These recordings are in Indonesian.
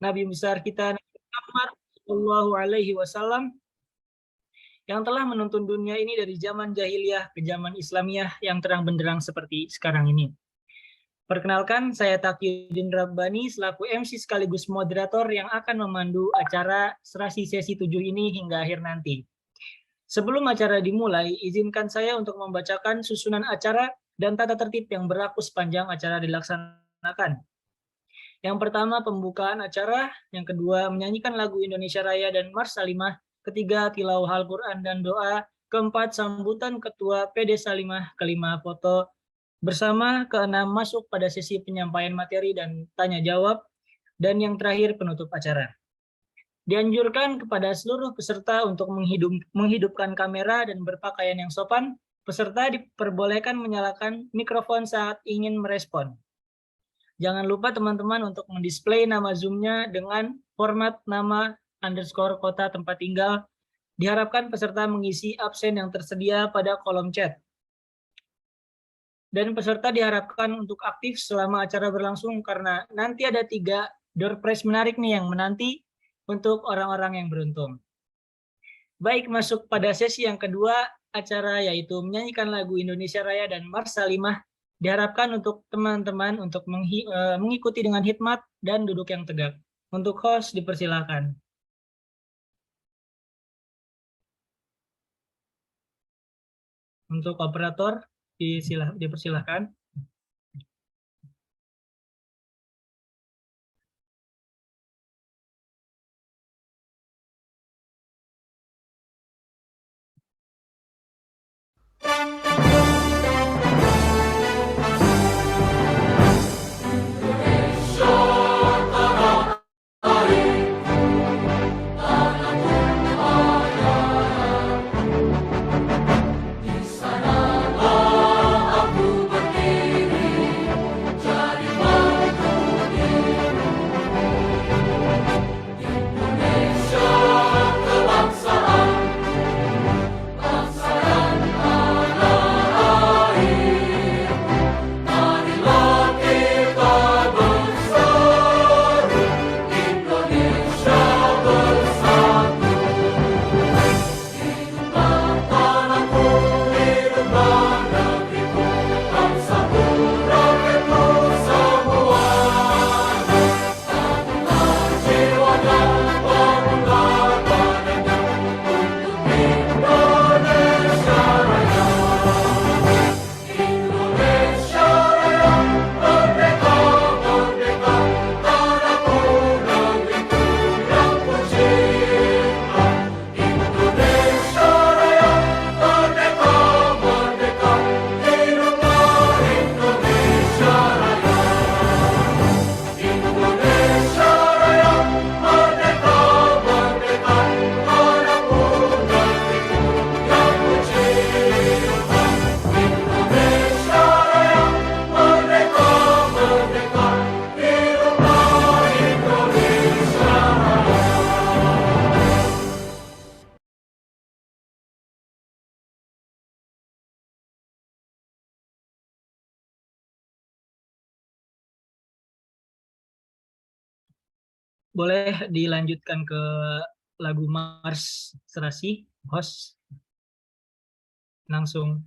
Nabi besar kita Nabi Muhammad Shallallahu Alaihi Wasallam yang telah menuntun dunia ini dari zaman jahiliyah ke zaman Islamiyah yang terang benderang seperti sekarang ini. Perkenalkan, saya Taqiyuddin Rabbani selaku MC sekaligus moderator yang akan memandu acara serasi sesi 7 ini hingga akhir nanti. Sebelum acara dimulai, izinkan saya untuk membacakan susunan acara dan tata tertib yang berlaku sepanjang acara dilaksanakan. Yang pertama, pembukaan acara. Yang kedua, menyanyikan lagu Indonesia Raya dan Mars Salimah. Ketiga, tilawah Al-Quran dan doa. Keempat, sambutan Ketua PD Salimah. Kelima, foto bersama. Keenam, masuk pada sesi penyampaian materi dan tanya jawab. Dan yang terakhir, penutup acara. Dianjurkan kepada seluruh peserta untuk menghidupkan kamera dan berpakaian yang sopan. Peserta diperbolehkan menyalakan mikrofon saat ingin merespon. Jangan lupa teman-teman untuk mendisplay nama Zoom-nya dengan format nama _ kota tempat tinggal. Diharapkan peserta mengisi absen yang tersedia pada kolom chat. Dan peserta diharapkan untuk aktif selama acara berlangsung karena nanti ada 3 door prize menarik nih yang menanti untuk orang-orang yang beruntung. Baik, masuk pada sesi yang kedua acara yaitu menyanyikan lagu Indonesia Raya dan Mars Salimah. Diharapkan untuk teman-teman untuk mengikuti dengan hikmat dan duduk yang tegak. Untuk host dipersilakan. Untuk operator dipersilakan. Boleh dilanjutkan ke lagu Mars Serasi, host. Langsung.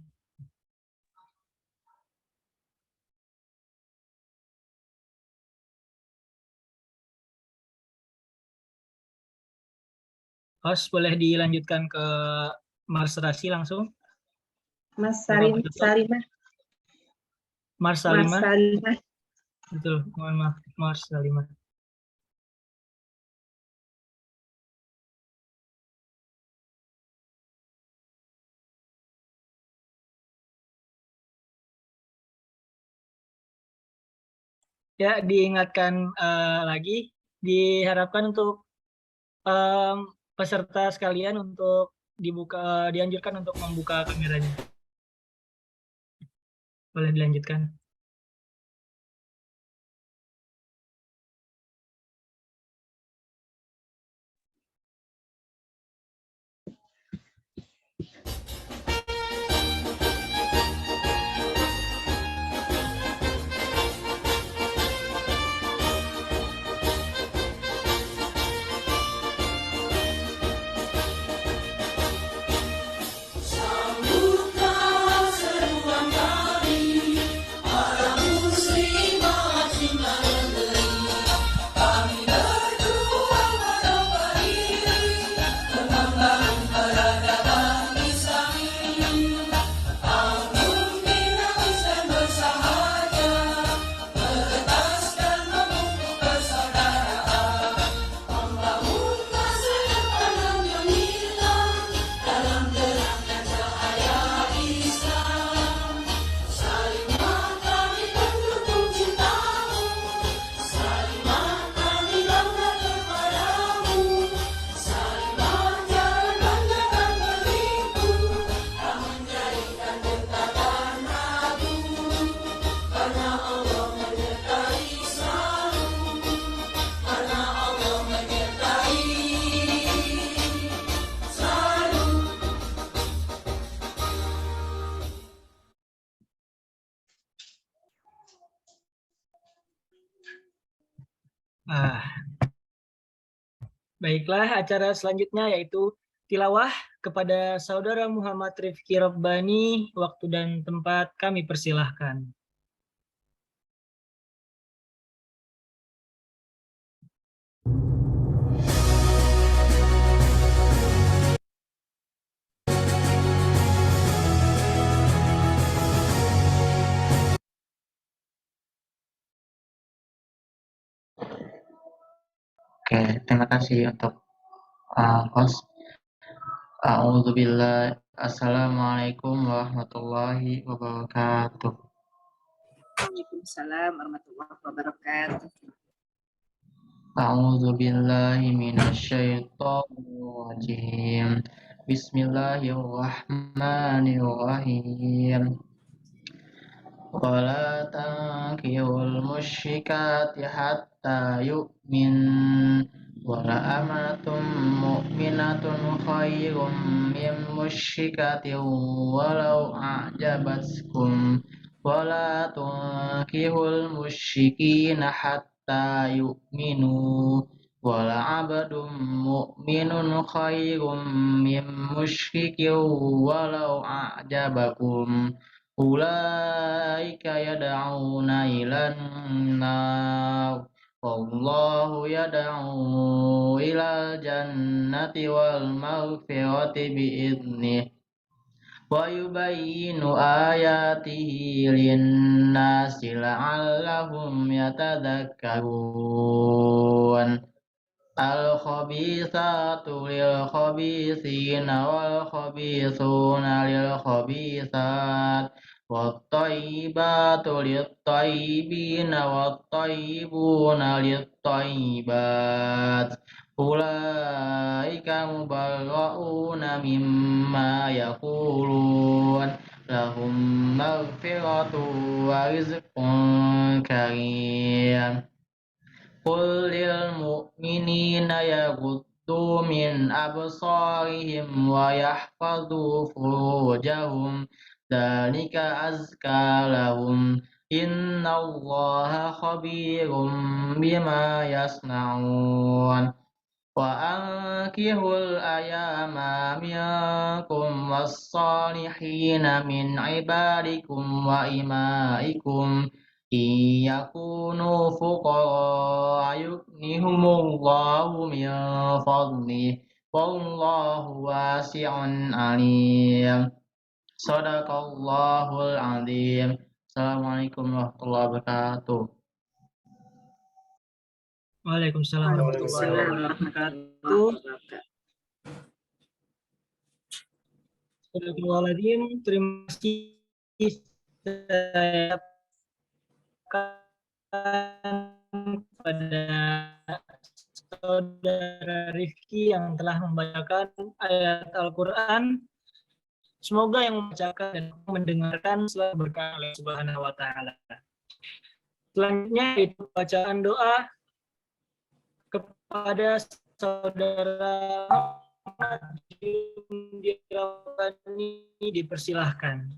Host, boleh dilanjutkan ke Mars Serasi langsung. Mas Salimah. Mars Salimah. Betul, mohon maaf, Mars Salimah. Ya, diingatkan lagi, diharapkan untuk peserta sekalian untuk dianjurkan untuk membuka kameranya. Boleh dilanjutkan. Baiklah, acara selanjutnya yaitu tilawah kepada Saudara Muhammad Rifki Rabbani. Waktu dan tempat kami persilahkan. Oke, terima kasih untuk host. A'udzubillah. Assalamualaikum warahmatullahi wabarakatuh. Waalaikumsalam warahmatullahi wabarakatuh. A'udzubillahi minasyaitonirrajim. Bismillahirrahmanirrahim. Wala tankihul musyrikati hatta yu'min. Wala amatum mu'minatun khairum min musyrikatin walau a'jabatkum. Wala tunkihul musyrikina hatta yu'minu. Wala abdum mu'minun khairum min musyrikin walau a'jabakum. Ulaika yad'una ilan nar. Wallahu yad'u ilal jannati wal maghfirati bi'idnih. Wa yubayyinu ayatihi linnasi la'allahum yatadhakkarun. Al-khabithatu lil-khabithina wal-khabithuna lil-khabithat. Wat-tayyibatu lit-tayyibina wat-tayyibuna lit-tayyibat. Ulaika mubarra'una mimma yaqulun. Lahum maghfiratun wa rizqun karim. Qul lil mu'minina yaghuddu min absarihim wa yahfadhu furujahum. Dzalika azka lahum. Innallaha khabirum bima yasna'un. Wa ankihul ayama minkum was-salihina min ibadikum wa imaikum. Yakunu fuqara yughnihumullahu min fadlih. Wallahu wasi'un alim. Shadaqallahul azim. Assalamualaikum warahmatullahi wabarakatuh. Waalaikumsalam warahmatullahi wabarakatuh. Astagfirullahaladzim. Terima kasih saya kepada Saudara Rifki yang telah membacakan ayat Al-Quran. Semoga yang membacakan dan mendengarkan selalu berkah oleh Subhanahu wa Ta'ala. Selanjutnya itu bacaan doa kepada Saudara Rabbani, dipersilahkan.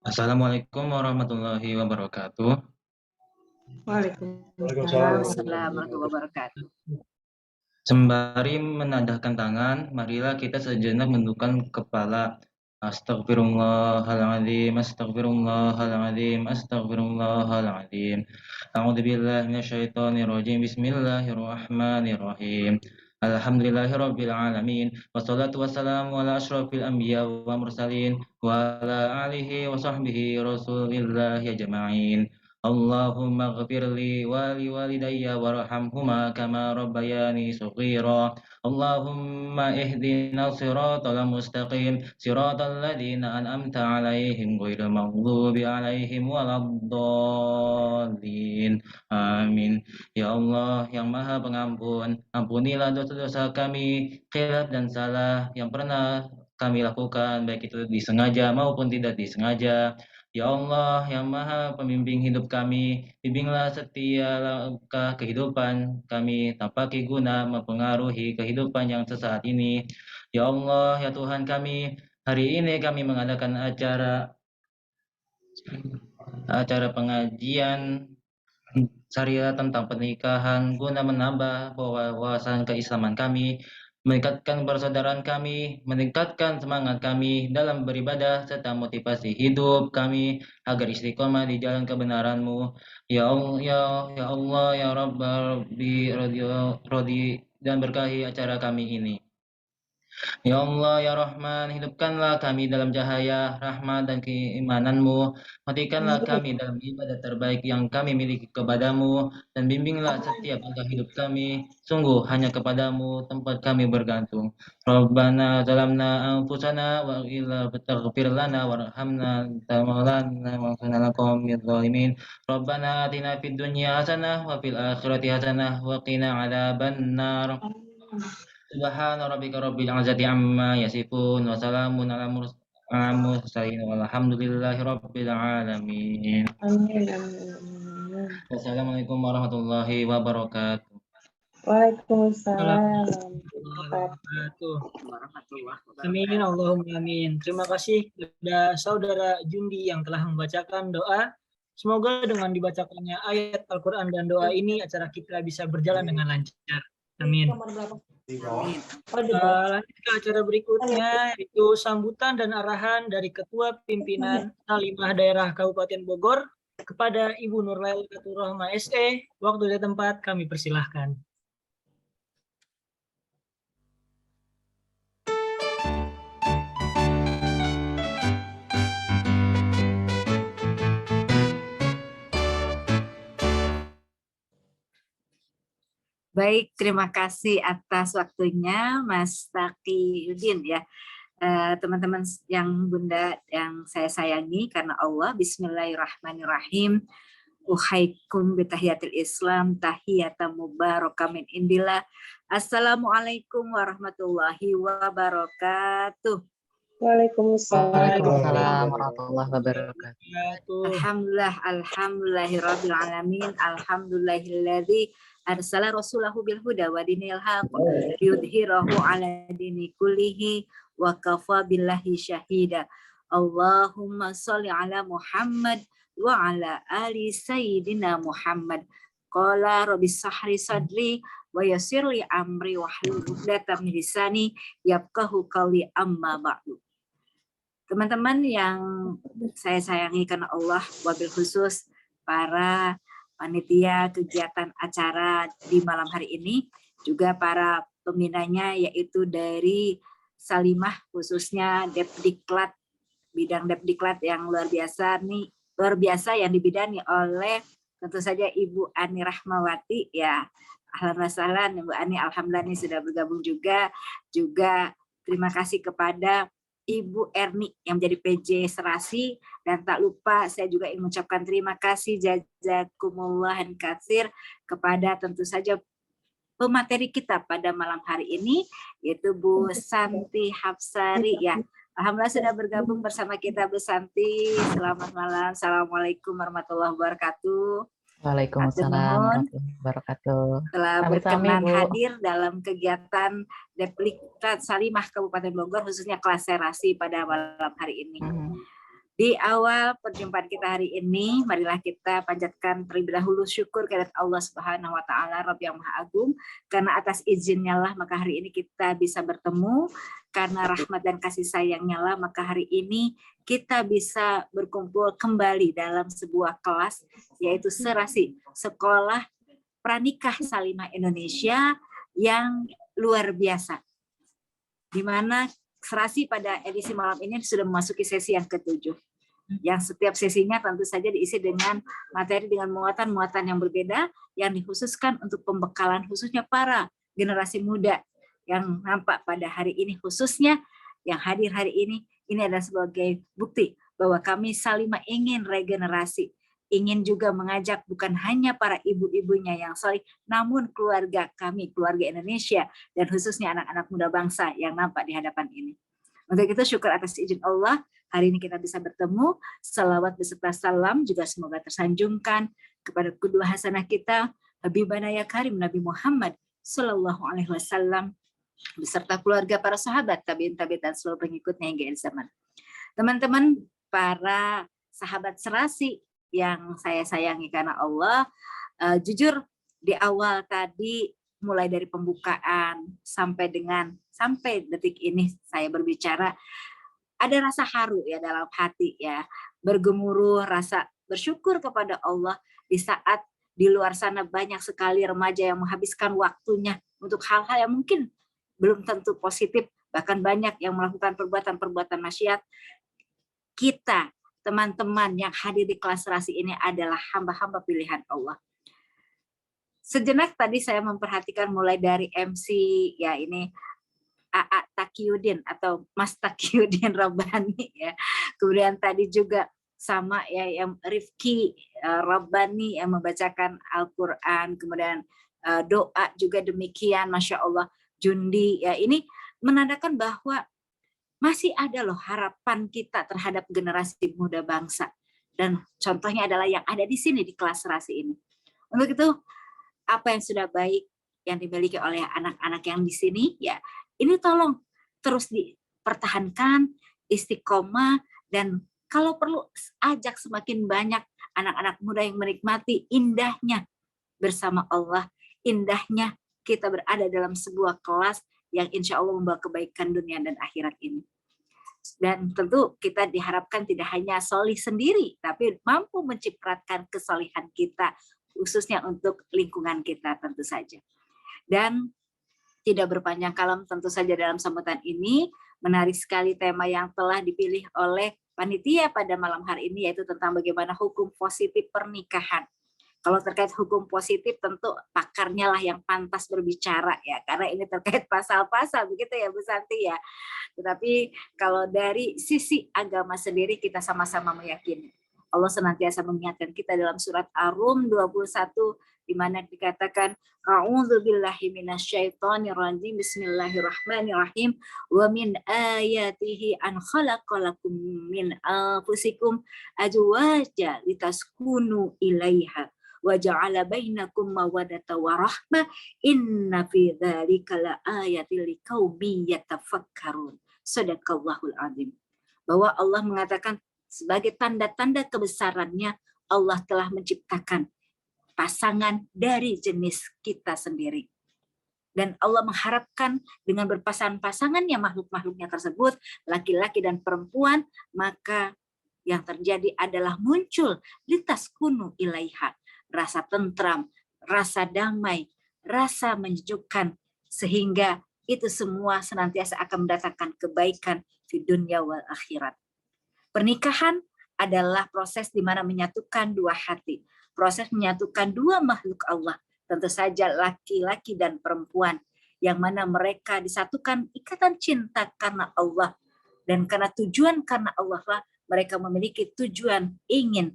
Assalamualaikum warahmatullahi wabarakatuh. Waalaikumsalam warahmatullahi wabarakatuh. Sembari menadahkan tangan, marilah kita sejenak menundukkan kepala. Astagfirullahaladzim, astagfirullahaladzim, astagfirullahaladzim. A'udzubillahi minasyaitonirrajim. Bismillahirrahmanirrahim. Alhamdulillahirabbil alamin. Wassalatu wassalamu ala asyrofil anbiya wa mursalin wa ala alihi wa sahbihi rasulillahi ajma'in. Allahumma ghafirli wa liwalidayya warhamhuma kama rabbayani shaghira. Allahumma ihdina siratal mustaqim, siratal ladzina an'amta 'alaihim ghairil maghdubi 'alaihim waladdallin. Amin. Ya Allah yang Maha Pengampun, ampunilah dosa-dosa kami, khilaf dan salah yang pernah kami lakukan, baik itu disengaja maupun tidak disengaja. Ya Allah yang Maha Pembimbing hidup kami, bimbinglah setiap langkah kehidupan kami tanpa guna mempengaruhi kehidupan yang sesaat ini. Ya Allah, ya Tuhan kami, hari ini kami mengadakan acara pengajian syariah tentang pernikahan guna menambah wawasan keislaman kami, meningkatkan persaudaraan kami, meningkatkan semangat kami dalam beribadah serta motivasi hidup kami agar istiqomah di jalan kebenaran-Mu. Ya Allah, ya Allah, ya Rabbi, Rodi dan berkahi acara kami ini. Ya Allah, ya Rahman, hidupkanlah kami dalam cahaya, rahmat, dan keimanan-Mu. Matikanlah kami dalam ibadah terbaik yang kami miliki kepadamu, dan bimbinglah setiap langkah hidup kami. Sungguh hanya kepadamu tempat kami bergantung. Rabbana zalamna anfusana wa illa taghfir lana warhamna tamalana wa kunna lakum zalimin. Rabbana atina fid dunya hasanah wa fil akhirati hasanah wa qina adzabannar. Subhana rabbika rabbil izzati amma yasifun wa salamun ala mursalin walhamdulillahi rabbil alamin. Amin, amin. Wassalamualaikum warahmatullahi wabarakatuh. Waalaikumsalam. Wabarakatuh. Warahmatullahi Amin, wabarakatuh. Allahumma amin. Terima kasih kepada saudara Jundi yang telah membacakan doa. Semoga dengan dibacakannya ayat Al-Quran dan doa ini acara kita bisa berjalan dengan lancar. Amin. Amin. Lanjut ke acara berikutnya, yaitu sambutan dan arahan dari Ketua Pimpinan Salimah Daerah Kabupaten Bogor kepada Ibu Nurlailatul Rohmah SE. Waktu dan tempat kami persilahkan. Baik, terima kasih atas waktunya Mas Taqiyuddin ya. Teman-teman yang Bunda yang saya sayangi karena Allah, bismillahirrahmanirrahim. Uhaikum bitahiyatil Islam, tahiyatan mubarakah min indillah. Assalamualaikum warahmatullahi wabarakatuh. Waalaikumsalam. Waalaikumsalam warahmatullahi wabarakatuh. Alhamdulillahirabbil alamin. Alhamdulillahilladzi arsala rasulahu bil huda wa dinil haq yudhhirahu ala dini kullihi wa kafa billahi syahida. Allahumma sholli ala Muhammad wa ala ali sayyidina Muhammad. Qala rabbi sahri sadri wa yassirli amri wahlul 'uqdatam min lisani yafqahu qawli amma ba'du. Teman-teman yang saya sayangi karena Allah, wabil khusus para panitia kegiatan acara di malam hari ini, juga para pembinanya yaitu dari Salimah khususnya Depdiklat, bidang Depdiklat yang luar biasa yang dibidangi oleh tentu saja Ibu Ani Rahmawati ya. Ahlan wa sahlan Ibu Ani, alhamdulillah ini sudah bergabung juga terima kasih kepada Ibu Erni yang menjadi PJ Serasi, dan tak lupa saya juga ingin mengucapkan terima kasih jazakumullah katsir kepada tentu saja pemateri kita pada malam hari ini yaitu Bu Santi Hapsari ya. Alhamdulillah sudah bergabung bersama kita Bu Santi. Selamat malam. Assalamualaikum warahmatullahi wabarakatuh. Waalaikumsalam warahmatullahi wabarakatuh. Telah Sami-sami, berkenan Bu. hadir dalam kegiatan Depdiklat Salimah Kabupaten Bogor khususnya kelas serasi pada malam hari ini. Di awal perjumpaan kita hari ini, marilah kita panjatkan terlebih dahulu syukur kepada Allah Subhanahu wa taala Rabb yang Maha Agung, karena atas izinnya lah maka hari ini kita bisa bertemu, karena rahmat dan kasih sayangnya lah maka hari ini kita bisa berkumpul kembali dalam sebuah kelas yaitu serasi Sekolah Pranikah Salimah Indonesia yang luar biasa. Di mana serasi pada edisi malam ini sudah memasuki sesi yang ke-7. Yang setiap sesinya tentu saja diisi dengan materi dengan muatan-muatan yang berbeda yang dikhususkan untuk pembekalan khususnya para generasi muda yang nampak pada hari ini, khususnya yang hadir hari ini adalah sebagai bukti bahwa kami Salimah ingin regenerasi, ingin juga mengajak bukan hanya para ibu-ibunya yang soleh, namun keluarga kami, keluarga Indonesia, dan khususnya anak-anak muda bangsa yang nampak di hadapan ini. Untuk itu syukur atas izin Allah, hari ini kita bisa bertemu. Salawat beserta salam juga semoga tersanjungkan kepada kedua hasanah kita, Habibana ya Karim Nabi Muhammad Sallallahu Alaihi Wasallam beserta keluarga, para sahabat, tabiin dan seluruh pengikutnya hingga akhir zaman. Teman-teman, para sahabat serasi yang saya sayangi karena Allah, jujur di awal tadi mulai dari pembukaan sampai detik ini saya berbicara, ada rasa haru ya dalam hati ya, bergemuruh rasa bersyukur kepada Allah di saat di luar sana banyak sekali remaja yang menghabiskan waktunya untuk hal-hal yang mungkin belum tentu positif, bahkan banyak yang melakukan perbuatan-perbuatan maksiat. Kita, teman-teman yang hadir di kelas serasi ini adalah hamba-hamba pilihan Allah. Sejenak tadi saya memperhatikan mulai dari MC ya ini AA Taqiyuddin atau Mas Taqiyuddin Rabbani ya. Kemudian tadi juga sama ya yang Rifki Rabbani yang membacakan Al-Qur'an, kemudian doa juga demikian, Masya Allah. Jundi ya, ini menandakan bahwa masih ada loh harapan kita terhadap generasi muda bangsa, dan contohnya adalah yang ada di sini di kelas serasi ini. Untuk itu apa yang sudah baik yang dimiliki oleh anak-anak yang di sini ya, ini tolong terus dipertahankan, istiqomah, dan kalau perlu ajak semakin banyak anak-anak muda yang menikmati indahnya bersama Allah, indahnya kita berada dalam sebuah kelas yang insya Allah membawa kebaikan dunia dan akhirat ini. Dan tentu kita diharapkan tidak hanya solih sendiri, tapi mampu mencipratkan kesolihan kita, khususnya untuk lingkungan kita tentu saja. Dan tidak berpanjang kalam tentu saja dalam sambutan ini, menarik sekali tema yang telah dipilih oleh panitia pada malam hari ini, yaitu tentang bagaimana hukum positif pernikahan. Kalau terkait hukum positif tentu pakarnya lah yang pantas berbicara ya, karena ini terkait pasal-pasal begitu ya Bu Santi ya. Tetapi kalau dari sisi agama sendiri kita sama-sama meyakini Allah senantiasa mengingatkan kita dalam surat Ar-Rum 21 di mana dikatakan a'udzubillahi minasyaitonirrajim bismillahirrahmanirrahim wa min ayatihi an khalaqalakum min anfusikum azwaja litaskunu ilaiha wa ja'ala bainakum mawaddatan wa rahmah inna fi dzalika laayatil liqaumin yatafakkarun. Shadaqallahul azim. Bahwa Allah mengatakan sebagai tanda-tanda kebesarannya Allah telah menciptakan pasangan dari jenis kita sendiri. Dan Allah mengharapkan dengan berpasangan-pasangannya makhluk-makhluknya tersebut, laki-laki dan perempuan, maka yang terjadi adalah muncul litaskunu ilaiha, rasa tentram, rasa damai, rasa menyejukkan, sehingga itu semua senantiasa akan mendatangkan kebaikan di dunia wal akhirat. Pernikahan adalah proses di mana menyatukan dua hati, proses menyatukan dua makhluk Allah, tentu saja laki-laki dan perempuan, yang mana mereka disatukan ikatan cinta karena Allah, dan karena tujuan karena Allah lah mereka memiliki tujuan ingin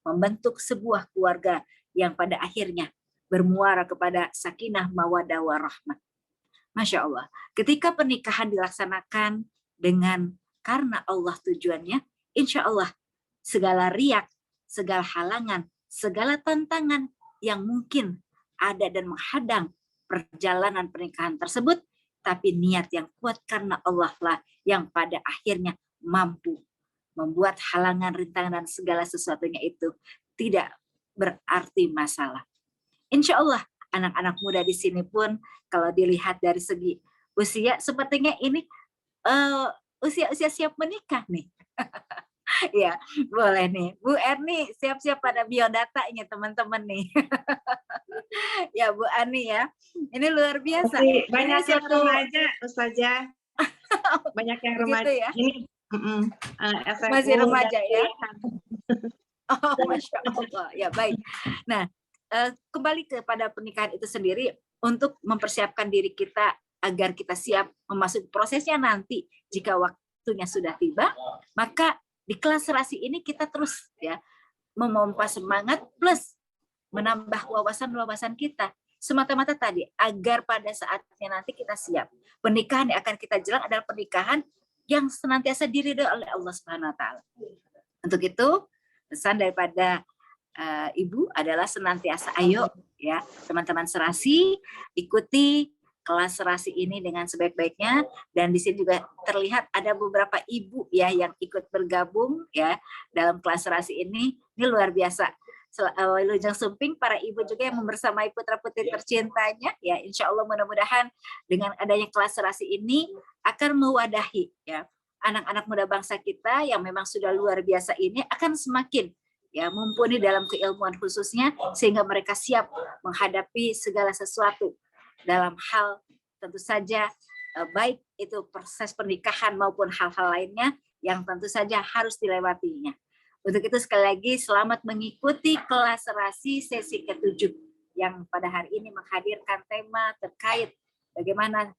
membentuk sebuah keluarga yang pada akhirnya bermuara kepada sakinah mawaddah warahmah. Masya Allah, ketika pernikahan dilaksanakan dengan karena Allah tujuannya, insya Allah segala riak, segala halangan, segala tantangan yang mungkin ada dan menghadang perjalanan pernikahan tersebut, tapi niat yang kuat karena Allah lah yang pada akhirnya mampu membuat halangan, rintangan, dan segala sesuatunya itu tidak berarti masalah. Insya Allah anak-anak muda di sini pun kalau dilihat dari segi usia sepertinya ini usia-usia siap menikah nih. Ya, boleh nih. Bu Erni siap-siap pada biodatanya teman-teman nih. Ya Bu Ani ya. Ini luar biasa. Banyak ini yang remaja, Ustazah. Banyak yang remaja. Ya? Ini SMU masih remaja ya. Oh, Masya Allah. Ya baik. Nah, kembali kepada pernikahan itu sendiri untuk mempersiapkan diri kita agar kita siap memasuki prosesnya nanti jika waktunya sudah tiba, maka di kelas serasi ini kita terus ya memompa semangat plus menambah wawasan-wawasan kita semata-mata tadi agar pada saatnya nanti kita siap. Pernikahan yang akan kita jalan adalah pernikahan yang senantiasa diridhoi oleh Allah Subhanahu wa taala. Untuk itu, pesan daripada Ibu adalah senantiasa ayo ya, teman-teman serasi, ikuti kelas serasi ini dengan sebaik-baiknya. Dan di sini juga terlihat ada beberapa ibu ya yang ikut bergabung ya dalam kelas serasi ini. Ini luar biasa. Wilujeng Sumping, para ibu juga yang membersamai putra-putri tercintanya ya, insya Allah mudah-mudahan dengan adanya kelas serasi ini akan mewadahi ya anak-anak muda bangsa kita yang memang sudah luar biasa ini akan semakin ya mumpuni dalam keilmuan khususnya, sehingga mereka siap menghadapi segala sesuatu dalam hal tentu saja baik itu proses pernikahan maupun hal-hal lainnya yang tentu saja harus dilewatinya. Untuk itu sekali lagi selamat mengikuti kelas serasi sesi ke-7 yang pada hari ini menghadirkan tema terkait bagaimana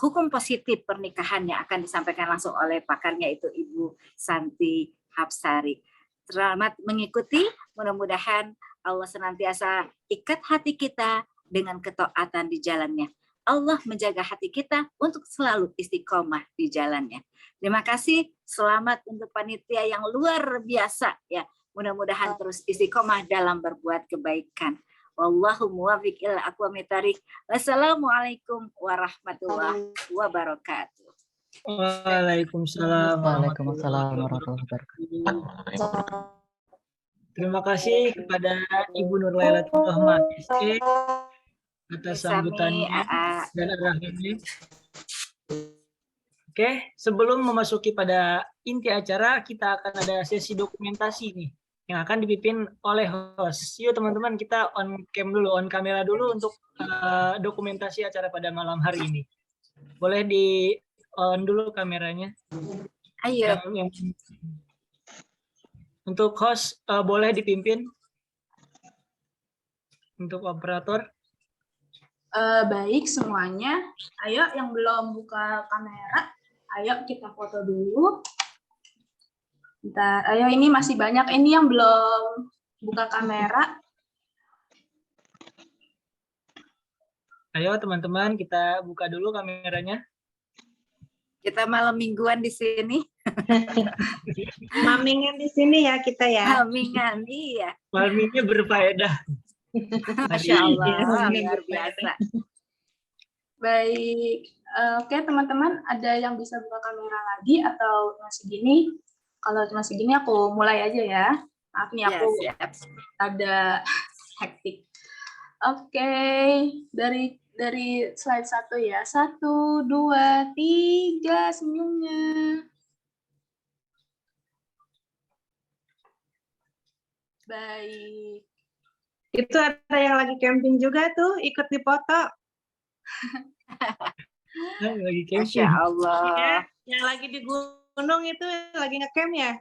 hukum positif pernikahan yang akan disampaikan langsung oleh pakarnya, itu Ibu Santi Hapsari. Selamat mengikuti, mudah-mudahan Allah senantiasa ikat hati kita dengan ketaatan di jalannya. Allah menjaga hati kita untuk selalu istiqomah di jalannya. Terima kasih, selamat untuk panitia yang luar biasa ya. Mudah-mudahan terus istiqomah dalam berbuat kebaikan. Wallahu muwaffiq ila aqwamit thariq. Wassalamualaikum warahmatullahi wabarakatuh. Waalaikumsalam. Waalaikumsalam warahmatullahi wabarakatuh. Terima kasih kepada Ibu Nur Lailatul Rahmah SE atas sambutannya dan arahannya. Oke, sebelum memasuki pada inti acara, kita akan ada sesi dokumentasi nih yang akan dipimpin oleh host. Yuk teman-teman, kita on cam dulu, on kamera dulu untuk dokumentasi acara pada malam hari ini. Boleh di on dulu kameranya. Ayo. Untuk host boleh dipimpin. Untuk operator. Baik semuanya. Ayo yang belum buka kamera, ayo kita foto dulu. Bentar, ayo ini masih banyak ini yang belum buka kamera. Ayo teman-teman, kita buka dulu kameranya. Kita malam mingguan di sini. Mamingan di sini ya kita ya. Mamingan, iya. Malminya berfaedah. Masya Allah, luar biasa. Baik, oke teman-teman, ada yang bisa buka kamera lagi atau masih gini? Kalau masih gini aku mulai aja ya. Maaf nih aku ada hektik. Oke, dari slide 1 ya. 1, 2, 3, senyumnya. Baik. Itu ada yang lagi camping juga tuh, ikut dipoto. Lagi camping. Masya Allah. Ya, yang lagi di gunung itu lagi ngecamp ya.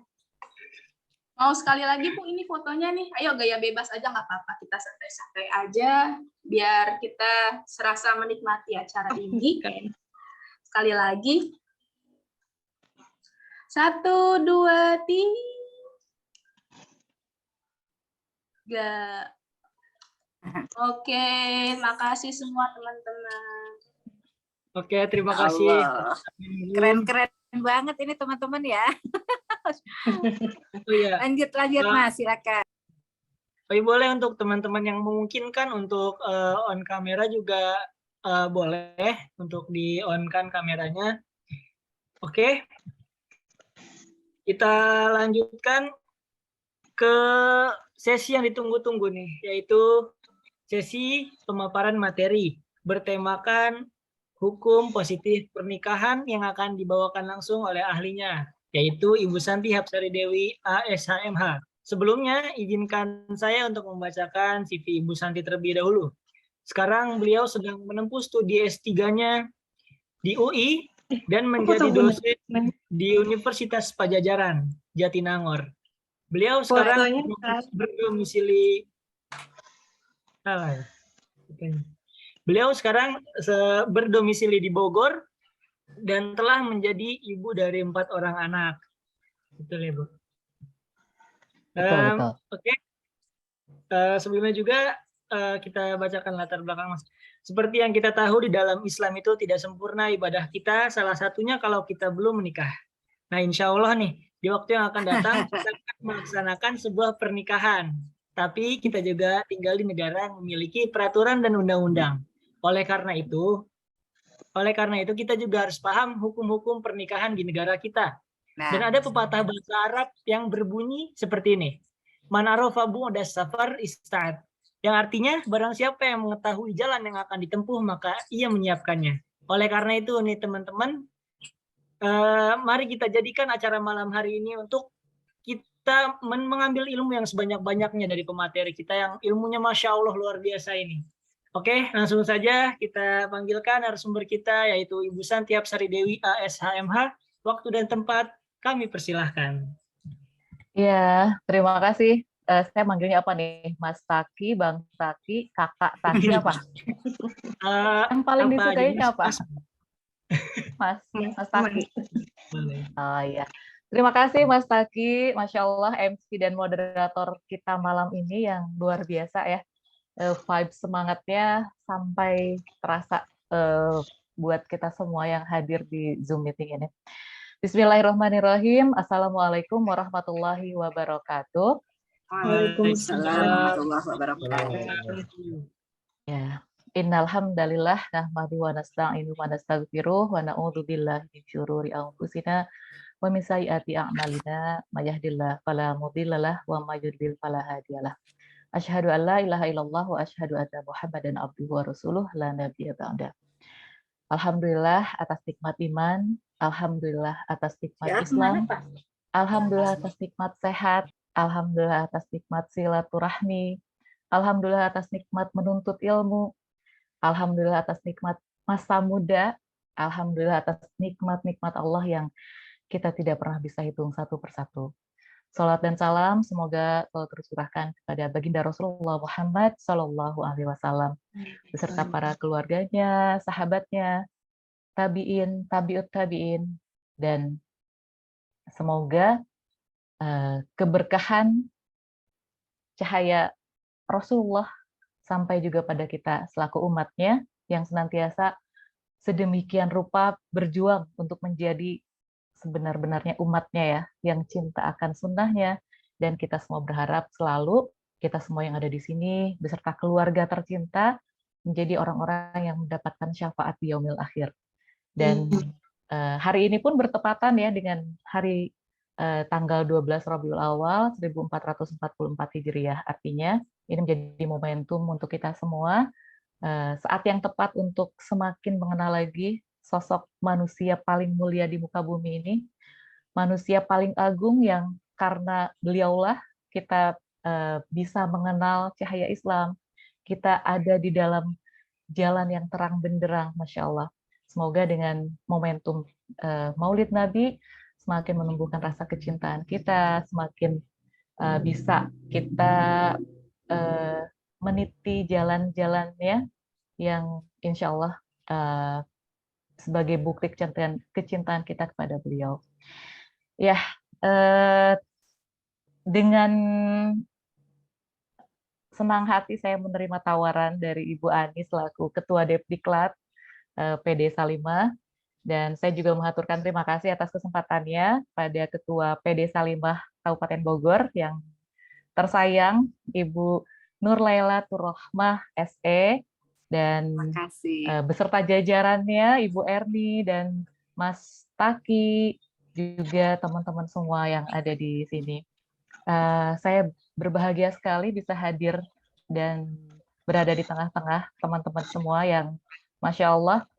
Mau sekali lagi Bu, ini fotonya nih. Ayo gaya bebas aja nggak apa-apa. Kita santai-santai aja biar kita serasa menikmati acara ini. Sekali lagi. 1, 2, 3. Oke, makasih semua teman-teman. Oke, terima kasih. Keren-keren banget ini teman-teman ya. Oh, iya. Lanjut Mas, silakan. Oh, boleh untuk teman-teman yang memungkinkan untuk on kamera juga boleh untuk di on kan kameranya. Oke. Kita lanjutkan ke sesi yang ditunggu-tunggu nih, yaitu sesi pemaparan materi bertemakan hukum positif pernikahan yang akan dibawakan langsung oleh ahlinya, yaitu Ibu Santi Hapsari Dewi, ASHMH. Sebelumnya, izinkan saya untuk membacakan CV Ibu Santi terlebih dahulu. Sekarang beliau sedang menempuh studi S3-nya di UI dan menjadi dosen di Universitas Pajajaran, Jatinangor. Beliau sekarang berdomisili berdomisili di Bogor dan telah menjadi ibu dari 4 orang anak. Betul ya, Bu? Betul. Oke. Sebelumnya juga kita bacakan latar belakang Mas. Seperti yang kita tahu di dalam Islam itu tidak sempurna ibadah kita, salah satunya kalau kita belum menikah. Nah, insya Allah nih, di waktu yang akan datang kita akan melaksanakan sebuah pernikahan. Tapi kita juga tinggal di negara yang memiliki peraturan dan undang-undang. Oleh karena itu kita juga harus paham hukum-hukum pernikahan di negara kita. Dan ada pepatah bahasa Arab yang berbunyi seperti ini. Man arafa bu'das safar ista'ad. Yang artinya barang siapa yang mengetahui jalan yang akan ditempuh maka ia menyiapkannya. Oleh karena itu nih teman-teman, mari kita jadikan acara malam hari ini untuk kita mengambil ilmu yang sebanyak-banyaknya dari pemateri kita yang ilmunya Masya Allah luar biasa ini. Oke, langsung saja kita panggilkan narasumber kita yaitu Ibu Santiap Sari Dewi ASHMH. Waktu dan tempat kami persilahkan. Iya, terima kasih. Saya manggilnya apa nih? Mas Taki, Bang Taki, Kakak Taki apa? Yang paling disukainya apa? Mas Taki. Oh iya. Terima kasih Mas Taki, Masya Allah MC dan moderator kita malam ini yang luar biasa ya. Vibe semangatnya sampai terasa buat kita semua yang hadir di Zoom meeting ini. Bismillahirrahmanirrahim. Assalamualaikum warahmatullahi wabarakatuh. Waalaikumsalam warahmatullahi wabarakatuh. Ya, innal hamdalillah nahmadu wa nasta'inu wa nastaghfiruh wa na'udzu billahi min syururi anfusina wa min sayyiati a'malina may yahdihillahu fala mudhillalah wa may yudlil fala hadiyalah. Asyhadu an la ilaha illallah wa asyhadu anna Muhammadan abduhu wa rasuluh la nabiyya ba'da. Alhamdulillah atas nikmat iman, alhamdulillah atas nikmat Islam, alhamdulillah atas nikmat sehat, alhamdulillah atas nikmat silaturahmi, alhamdulillah atas nikmat menuntut ilmu, alhamdulillah atas nikmat masa muda, alhamdulillah atas nikmat-nikmat Allah yang kita tidak pernah bisa hitung satu persatu. Salat dan salam semoga selalu tercurahkan kepada baginda Rasulullah Muhammad Sallallahu Alaihi Wasallam beserta para keluarganya, sahabatnya, tabiin, tabiut tabiin, dan semoga keberkahan cahaya Rasulullah sampai juga pada kita selaku umatnya yang senantiasa sedemikian rupa berjuang untuk menjadi sebenar-benarnya umatnya ya, yang cinta akan sunnahnya, dan kita semua berharap selalu kita semua yang ada di sini beserta keluarga tercinta menjadi orang-orang yang mendapatkan syafaat di yaumil akhir. Dan hari ini pun bertepatan ya dengan hari tanggal 12 Rabiul Awal 1444 Hijriah. Artinya ini menjadi momentum untuk kita semua, saat yang tepat untuk semakin mengenal lagi sosok manusia paling mulia di muka bumi ini, manusia paling agung yang karena beliaulah kita bisa mengenal cahaya Islam, kita ada di dalam jalan yang terang benderang, Masya Allah. Semoga dengan momentum Maulid Nabi semakin menumbuhkan rasa kecintaan kita, semakin bisa kita meniti jalan-jalannya yang insya Allah sebagai bukti kecintaan kita kepada beliau. Ya, dengan senang hati saya menerima tawaran dari Ibu Ani selaku Ketua Depdiklat PD Salimah, dan saya juga mengaturkan terima kasih atas kesempatannya pada Ketua PD Salimah Kabupaten Bogor yang tersayang Ibu Nur Laila Turrohmah SE, dan beserta jajarannya Ibu Erni dan Mas Taki, juga teman-teman semua yang ada di sini. Saya berbahagia sekali bisa hadir dan berada di tengah-tengah teman-teman semua yang Masya Allah,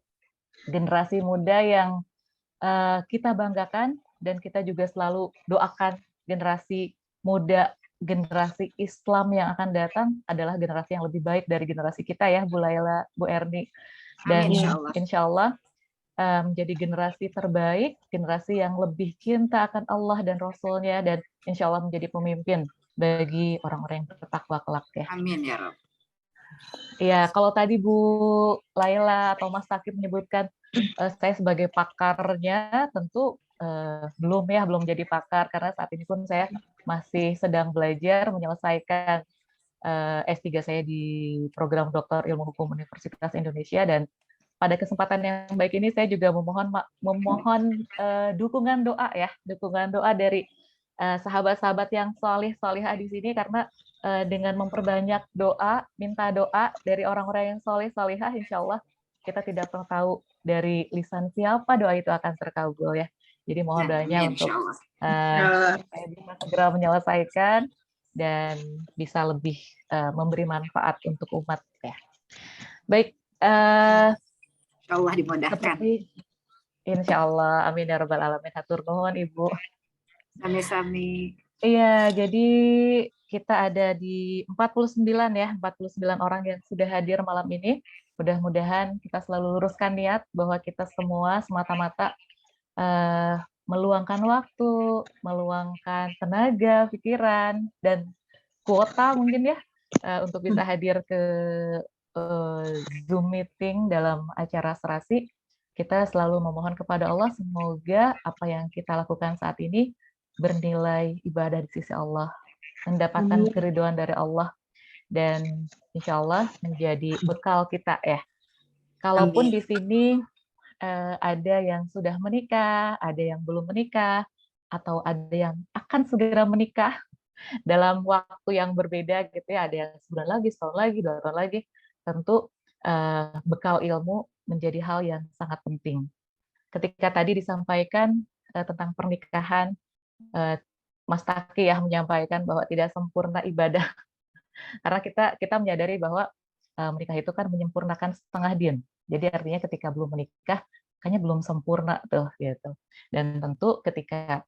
generasi muda yang kita banggakan, dan kita juga selalu doakan generasi muda, generasi Islam yang akan datang adalah generasi yang lebih baik dari generasi kita ya, Bu Laila, Bu Erni. Dan insya Allah menjadi generasi terbaik, generasi yang lebih cinta akan Allah dan Rasul-Nya, dan insya Allah menjadi pemimpin bagi orang-orang yang bertakwa kelak ya. Amin ya Rabb. Ya, kalau tadi Bu Laila atau Mas Taki menyebutkan saya sebagai pakarnya, tentu belum jadi pakar, karena saat ini pun saya masih sedang belajar menyelesaikan S3 saya di program Doktor Ilmu Hukum Universitas Indonesia, dan pada kesempatan yang baik ini saya juga memohon dukungan doa ya, dukungan doa dari sahabat-sahabat yang soleh-solehah di sini, karena dengan memperbanyak doa, minta doa dari orang-orang yang soleh-solehah, insya Allah kita tidak pernah tahu dari lisan siapa doa itu akan terkabul ya. Jadi mohon doanya untuk saya bisa segera menyelesaikan dan bisa lebih memberi manfaat untuk umat ya. Baik, Insya Allah dimudahkan. seperti insya Allah, amin ya rabbal alamin. Hatur nuhun Ibu. Sami-sami. Iya, jadi kita ada di 49 ya, 49 orang yang sudah hadir malam ini. Mudah-mudahan kita selalu luruskan niat bahwa kita semua semata-mata meluangkan waktu, meluangkan tenaga, pikiran, dan kuota mungkin ya, untuk bisa hadir ke Zoom meeting dalam acara serasi. Kita selalu memohon kepada Allah semoga apa yang kita lakukan saat ini bernilai ibadah di sisi Allah, mendapatkan keridhaan dari Allah, dan insya Allah menjadi bekal kita ya. Kalaupun di sini ada yang sudah menikah, ada yang belum menikah, atau ada yang akan segera menikah dalam waktu yang berbeda gitu ya, ada yang sebulan lagi, setahun lagi, 2 tahun lagi, tentu bekal ilmu menjadi hal yang sangat penting. Ketika tadi disampaikan tentang pernikahan, Mas Taki ya menyampaikan bahwa tidak sempurna ibadah, karena kita menyadari bahwa menikah itu kan menyempurnakan setengah din. Jadi artinya ketika belum menikah, kayaknya belum sempurna tuh gitu. Dan tentu ketika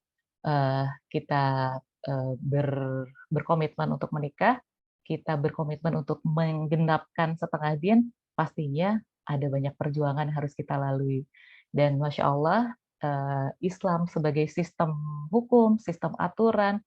kita berkomitmen untuk menikah, kita berkomitmen untuk menggenapkan setengah din, pastinya ada banyak perjuangan yang harus kita lalui. Dan Masya Allah, Islam sebagai sistem hukum, sistem aturan,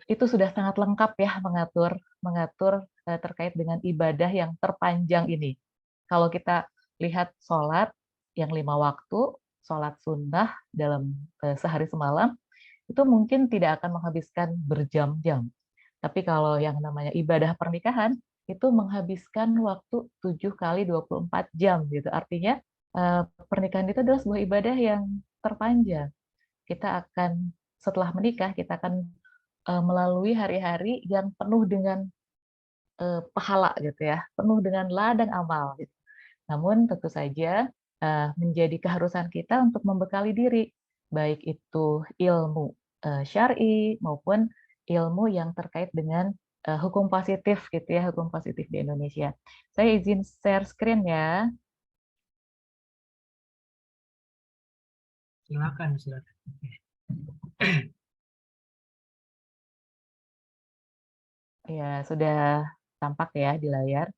itu sudah sangat lengkap ya mengatur terkait dengan ibadah yang terpanjang ini. Kalau kita lihat sholat yang 5 waktu, sholat sunnah dalam sehari semalam, itu mungkin tidak akan menghabiskan berjam-jam. Tapi kalau yang namanya ibadah pernikahan, itu menghabiskan waktu 7 kali 24 jam gitu. Artinya pernikahan itu adalah sebuah ibadah yang terpanjang. Kita akan setelah menikah, kita akan melalui hari-hari yang penuh dengan pahala gitu ya, penuh dengan ladang amal gitu. Namun tentu saja menjadi keharusan kita untuk membekali diri, baik itu ilmu syar'i maupun ilmu yang terkait dengan hukum positif gitu ya, hukum positif di Indonesia. Saya izin share screen ya. Silakan. Ya, sudah tampak ya di layar.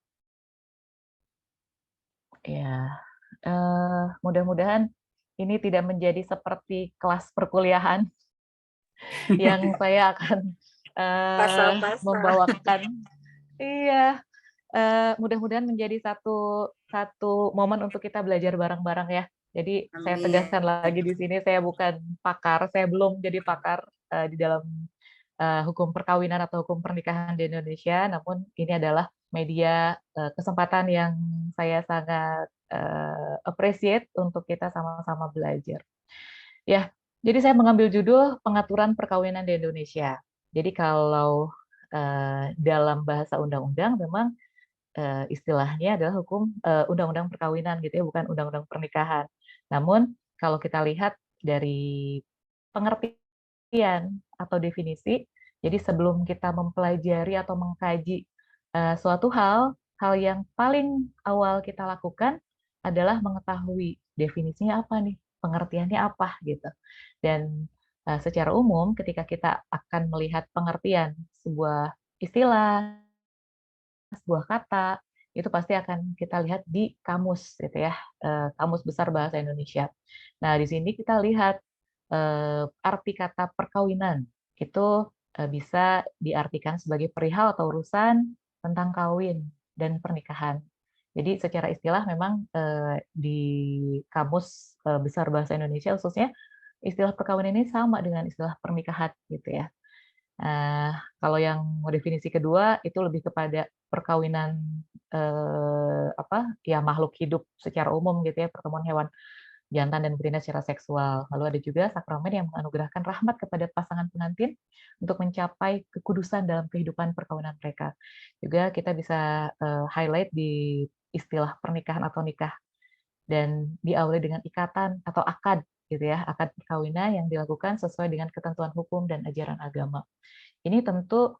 Ya, mudah-mudahan ini tidak menjadi seperti kelas perkuliahan yang saya akan membawakan. Iya, mudah-mudahan menjadi satu momen untuk kita belajar bareng-bareng ya. Jadi saya tegaskan lagi di sini, saya bukan pakar, saya belum jadi pakar di dalam hukum perkawinan atau hukum pernikahan di Indonesia, namun ini adalah media kesempatan yang saya sangat appreciate untuk kita sama-sama belajar. Ya, jadi saya mengambil judul pengaturan perkawinan di Indonesia. Jadi kalau dalam bahasa undang-undang memang istilahnya adalah hukum undang-undang perkawinan gitu ya, bukan undang-undang pernikahan. Namun kalau kita lihat dari pengertian atau definisi, jadi sebelum kita mempelajari atau mengkaji suatu hal yang paling awal kita lakukan adalah mengetahui definisinya apa nih, pengertiannya apa gitu. Dan secara umum ketika kita akan melihat pengertian sebuah istilah, sebuah kata, itu pasti akan kita lihat di kamus gitu ya, Kamus Besar Bahasa Indonesia. Nah, di sini kita lihat arti kata perkawinan itu bisa diartikan sebagai perihal atau urusan tentang kawin dan pernikahan. Jadi secara istilah memang di Kamus Besar Bahasa Indonesia khususnya istilah perkawinan ini sama dengan istilah pernikahan gitu ya. Kalau yang definisi kedua itu lebih kepada perkawinan ya makhluk hidup secara umum gitu ya, pertemuan hewan jantan dan betina secara seksual. Lalu ada juga sakramen yang menganugerahkan rahmat kepada pasangan pengantin untuk mencapai kekudusan dalam kehidupan perkawinan mereka. Juga kita bisa highlight di istilah pernikahan atau nikah, dan diawali dengan ikatan atau akad gitu ya, akad perkawinan yang dilakukan sesuai dengan ketentuan hukum dan ajaran agama. Ini tentu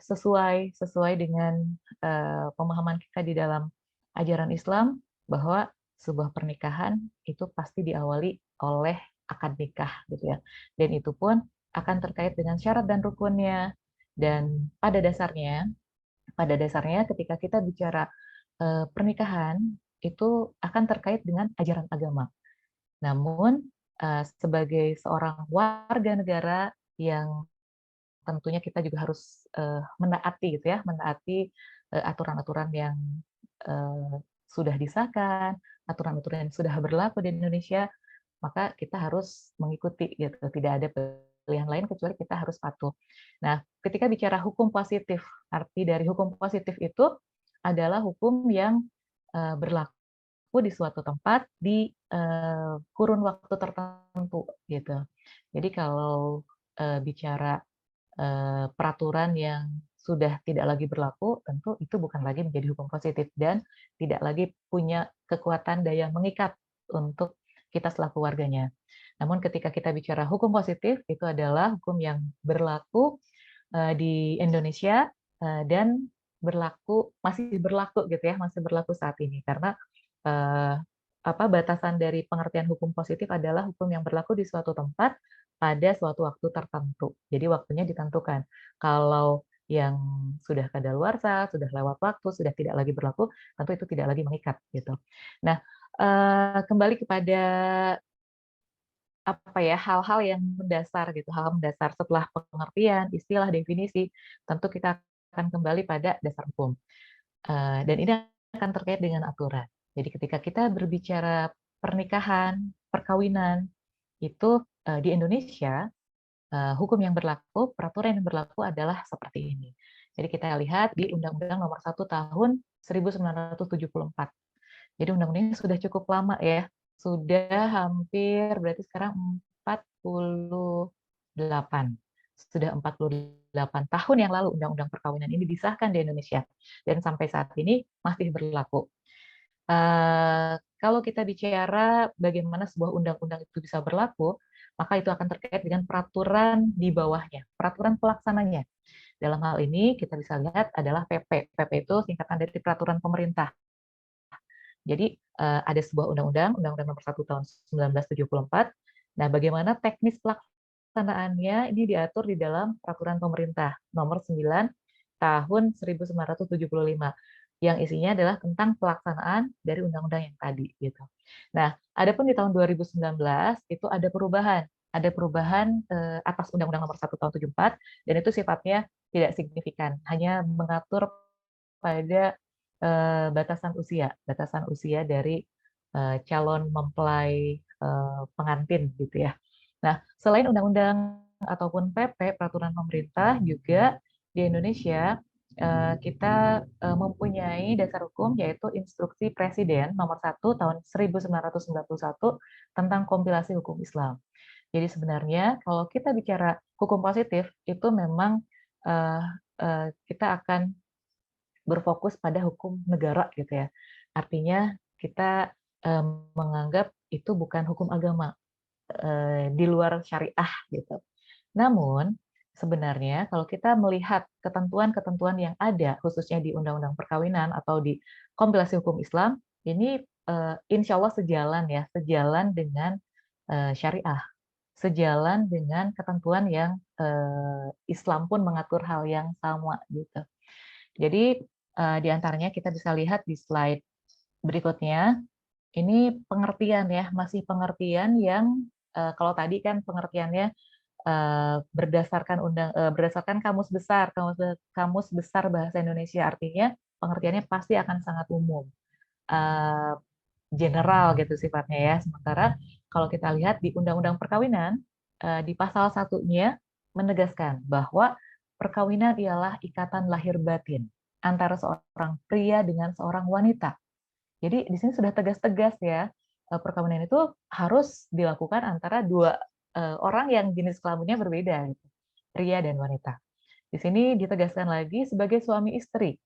sesuai dengan pemahaman kita di dalam ajaran Islam bahwa sebuah pernikahan itu pasti diawali oleh akad nikah gitu ya. Dan itu pun akan terkait dengan syarat dan rukunnya. Dan pada dasarnya ketika kita bicara pernikahan itu akan terkait dengan ajaran agama. Namun sebagai seorang warga negara yang tentunya kita juga harus menaati gitu ya, menaati aturan-aturan yang sudah disahkan, aturan-aturan yang sudah berlaku di Indonesia, maka kita harus mengikuti gitu. Tidak ada pilihan lain kecuali kita harus patuh. Nah, ketika bicara hukum positif, arti dari hukum positif itu adalah hukum yang berlaku di suatu tempat di kurun waktu tertentu gitu. Jadi kalau bicara peraturan yang sudah tidak lagi berlaku, tentu itu bukan lagi menjadi hukum positif dan tidak lagi punya kekuatan daya mengikat untuk kita selaku warganya. Namun ketika kita bicara hukum positif, itu adalah hukum yang berlaku di Indonesia dan masih berlaku gitu ya, masih berlaku saat ini, karena batasan dari pengertian hukum positif adalah hukum yang berlaku di suatu tempat pada suatu waktu tertentu. Jadi waktunya ditentukan. Kalau yang sudah kadaluarsa, sudah lewat waktu, sudah tidak lagi berlaku, tentu itu tidak lagi mengikat gitu. Nah, kembali kepada hal-hal yang mendasar gitu, hal mendasar setelah pengertian, istilah, definisi, tentu kita akan kembali pada dasar hukum. Dan ini akan terkait dengan aturan. Jadi ketika kita berbicara pernikahan, perkawinan, itu di Indonesia, hukum yang berlaku, peraturan yang berlaku adalah seperti ini. Jadi kita lihat di Undang-Undang Nomor 1 Tahun 1974. Jadi undang-undang ini sudah cukup lama ya, sudah hampir berarti sekarang 48. Sudah 48 tahun yang lalu undang-undang perkawinan ini disahkan di Indonesia dan sampai saat ini masih berlaku. Kalau kita bicara bagaimana sebuah undang-undang itu bisa berlaku, maka itu akan terkait dengan peraturan di bawahnya, peraturan pelaksananya. Dalam hal ini kita bisa lihat adalah PP. PP itu singkatan dari peraturan pemerintah. Jadi ada sebuah undang-undang, Undang-Undang Nomor 1 Tahun 1974. Nah, bagaimana teknis pelaksanaannya ini diatur di dalam peraturan pemerintah Nomor 9 Tahun 1975 yang isinya adalah tentang pelaksanaan dari undang-undang yang tadi gitu. Nah, adapun di tahun 2019 itu ada perubahan atas Undang-Undang Nomor 1 Tahun 74 dan itu sifatnya tidak signifikan, hanya mengatur pada batasan usia dari calon mempelai pengantin gitu ya. Nah, selain undang-undang ataupun PP peraturan pemerintah, juga di Indonesia kita mempunyai dasar hukum yaitu Instruksi Presiden Nomor 1 Tahun 1991 tentang kompilasi hukum Islam. Jadi sebenarnya kalau kita bicara hukum positif itu memang kita akan berfokus pada hukum negara gitu ya. Artinya kita menganggap itu bukan hukum agama di luar syariah gitu. Namun sebenarnya kalau kita melihat ketentuan-ketentuan yang ada khususnya di Undang-Undang Perkawinan atau di kompilasi hukum Islam, ini insya Allah sejalan dengan syariah, sejalan dengan ketentuan yang Islam pun mengatur hal yang sama gitu. Jadi di antaranya kita bisa lihat di slide berikutnya, ini pengertian ya, masih pengertian yang kalau tadi kan pengertiannya berdasarkan kamus besar bahasa Indonesia, artinya pengertiannya pasti akan sangat umum, general gitu sifatnya ya. Sementara kalau kita lihat di Undang-Undang Perkawinan di pasal 1-nya menegaskan bahwa perkawinan ialah ikatan lahir batin antara seorang pria dengan seorang wanita. Jadi di sini sudah tegas-tegas ya, perkawinan itu harus dilakukan antara dua orang yang jenis kelaminnya berbeda, gitu, pria dan wanita. Di sini ditegaskan lagi sebagai suami istri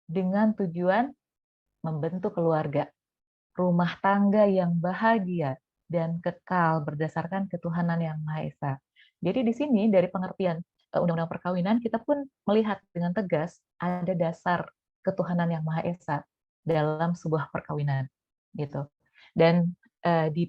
dengan tujuan membentuk keluarga, rumah tangga yang bahagia dan kekal berdasarkan ketuhanan yang Maha Esa. Jadi di sini dari pengertian Undang-Undang Perkawinan kita pun melihat dengan tegas ada dasar ketuhanan yang Maha Esa dalam sebuah perkawinan, gitu. Dan di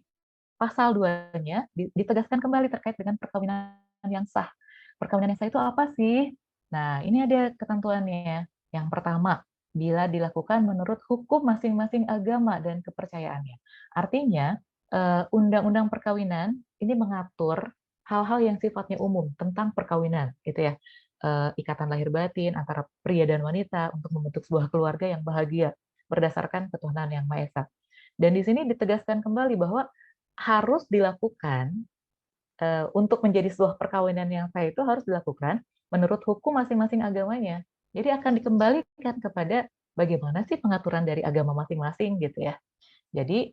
pasal 2-nya ditegaskan kembali terkait dengan perkawinan yang sah. Perkawinan yang sah itu apa sih? Nah, ini ada ketentuannya. Yang pertama, bila dilakukan menurut hukum masing-masing agama dan kepercayaannya. Artinya, undang-undang perkawinan ini mengatur hal-hal yang sifatnya umum tentang perkawinan, gitu ya. Ikatan lahir batin antara pria dan wanita untuk membentuk sebuah keluarga yang bahagia berdasarkan ketuhanan yang Maha Esa. Dan di sini ditegaskan kembali bahwa harus dilakukan untuk menjadi sebuah perkawinan yang sah itu harus dilakukan menurut hukum masing-masing agamanya. Jadi akan dikembalikan kepada bagaimana sih pengaturan dari agama masing-masing gitu ya. Jadi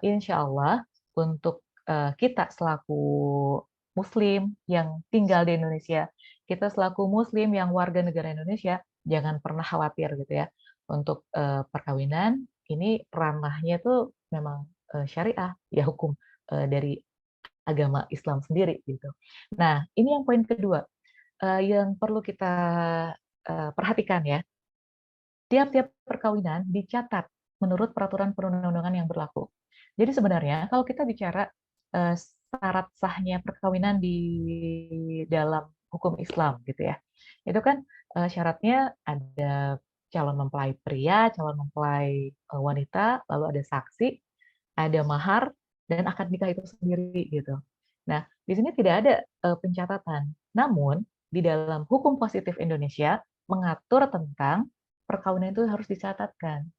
insya Allah untuk kita selaku Muslim yang tinggal di Indonesia, kita selaku Muslim yang warga negara Indonesia, jangan pernah khawatir gitu ya. Untuk perkawinan ini ranahnya itu memang syariah, ya hukum dari agama Islam sendiri gitu. Nah ini yang poin kedua yang perlu kita perhatikan ya. Tiap-tiap perkawinan dicatat menurut peraturan perundang-undangan yang berlaku. Jadi sebenarnya kalau kita bicara syarat sahnya perkawinan di dalam hukum Islam gitu ya, itu kan syaratnya ada calon mempelai pria, calon mempelai wanita, lalu ada saksi, ada mahar, dan akad nikah itu sendiri gitu. Nah, di sini tidak ada pencatatan. Namun di dalam hukum positif Indonesia mengatur tentang perkawinan itu harus dicatatkan.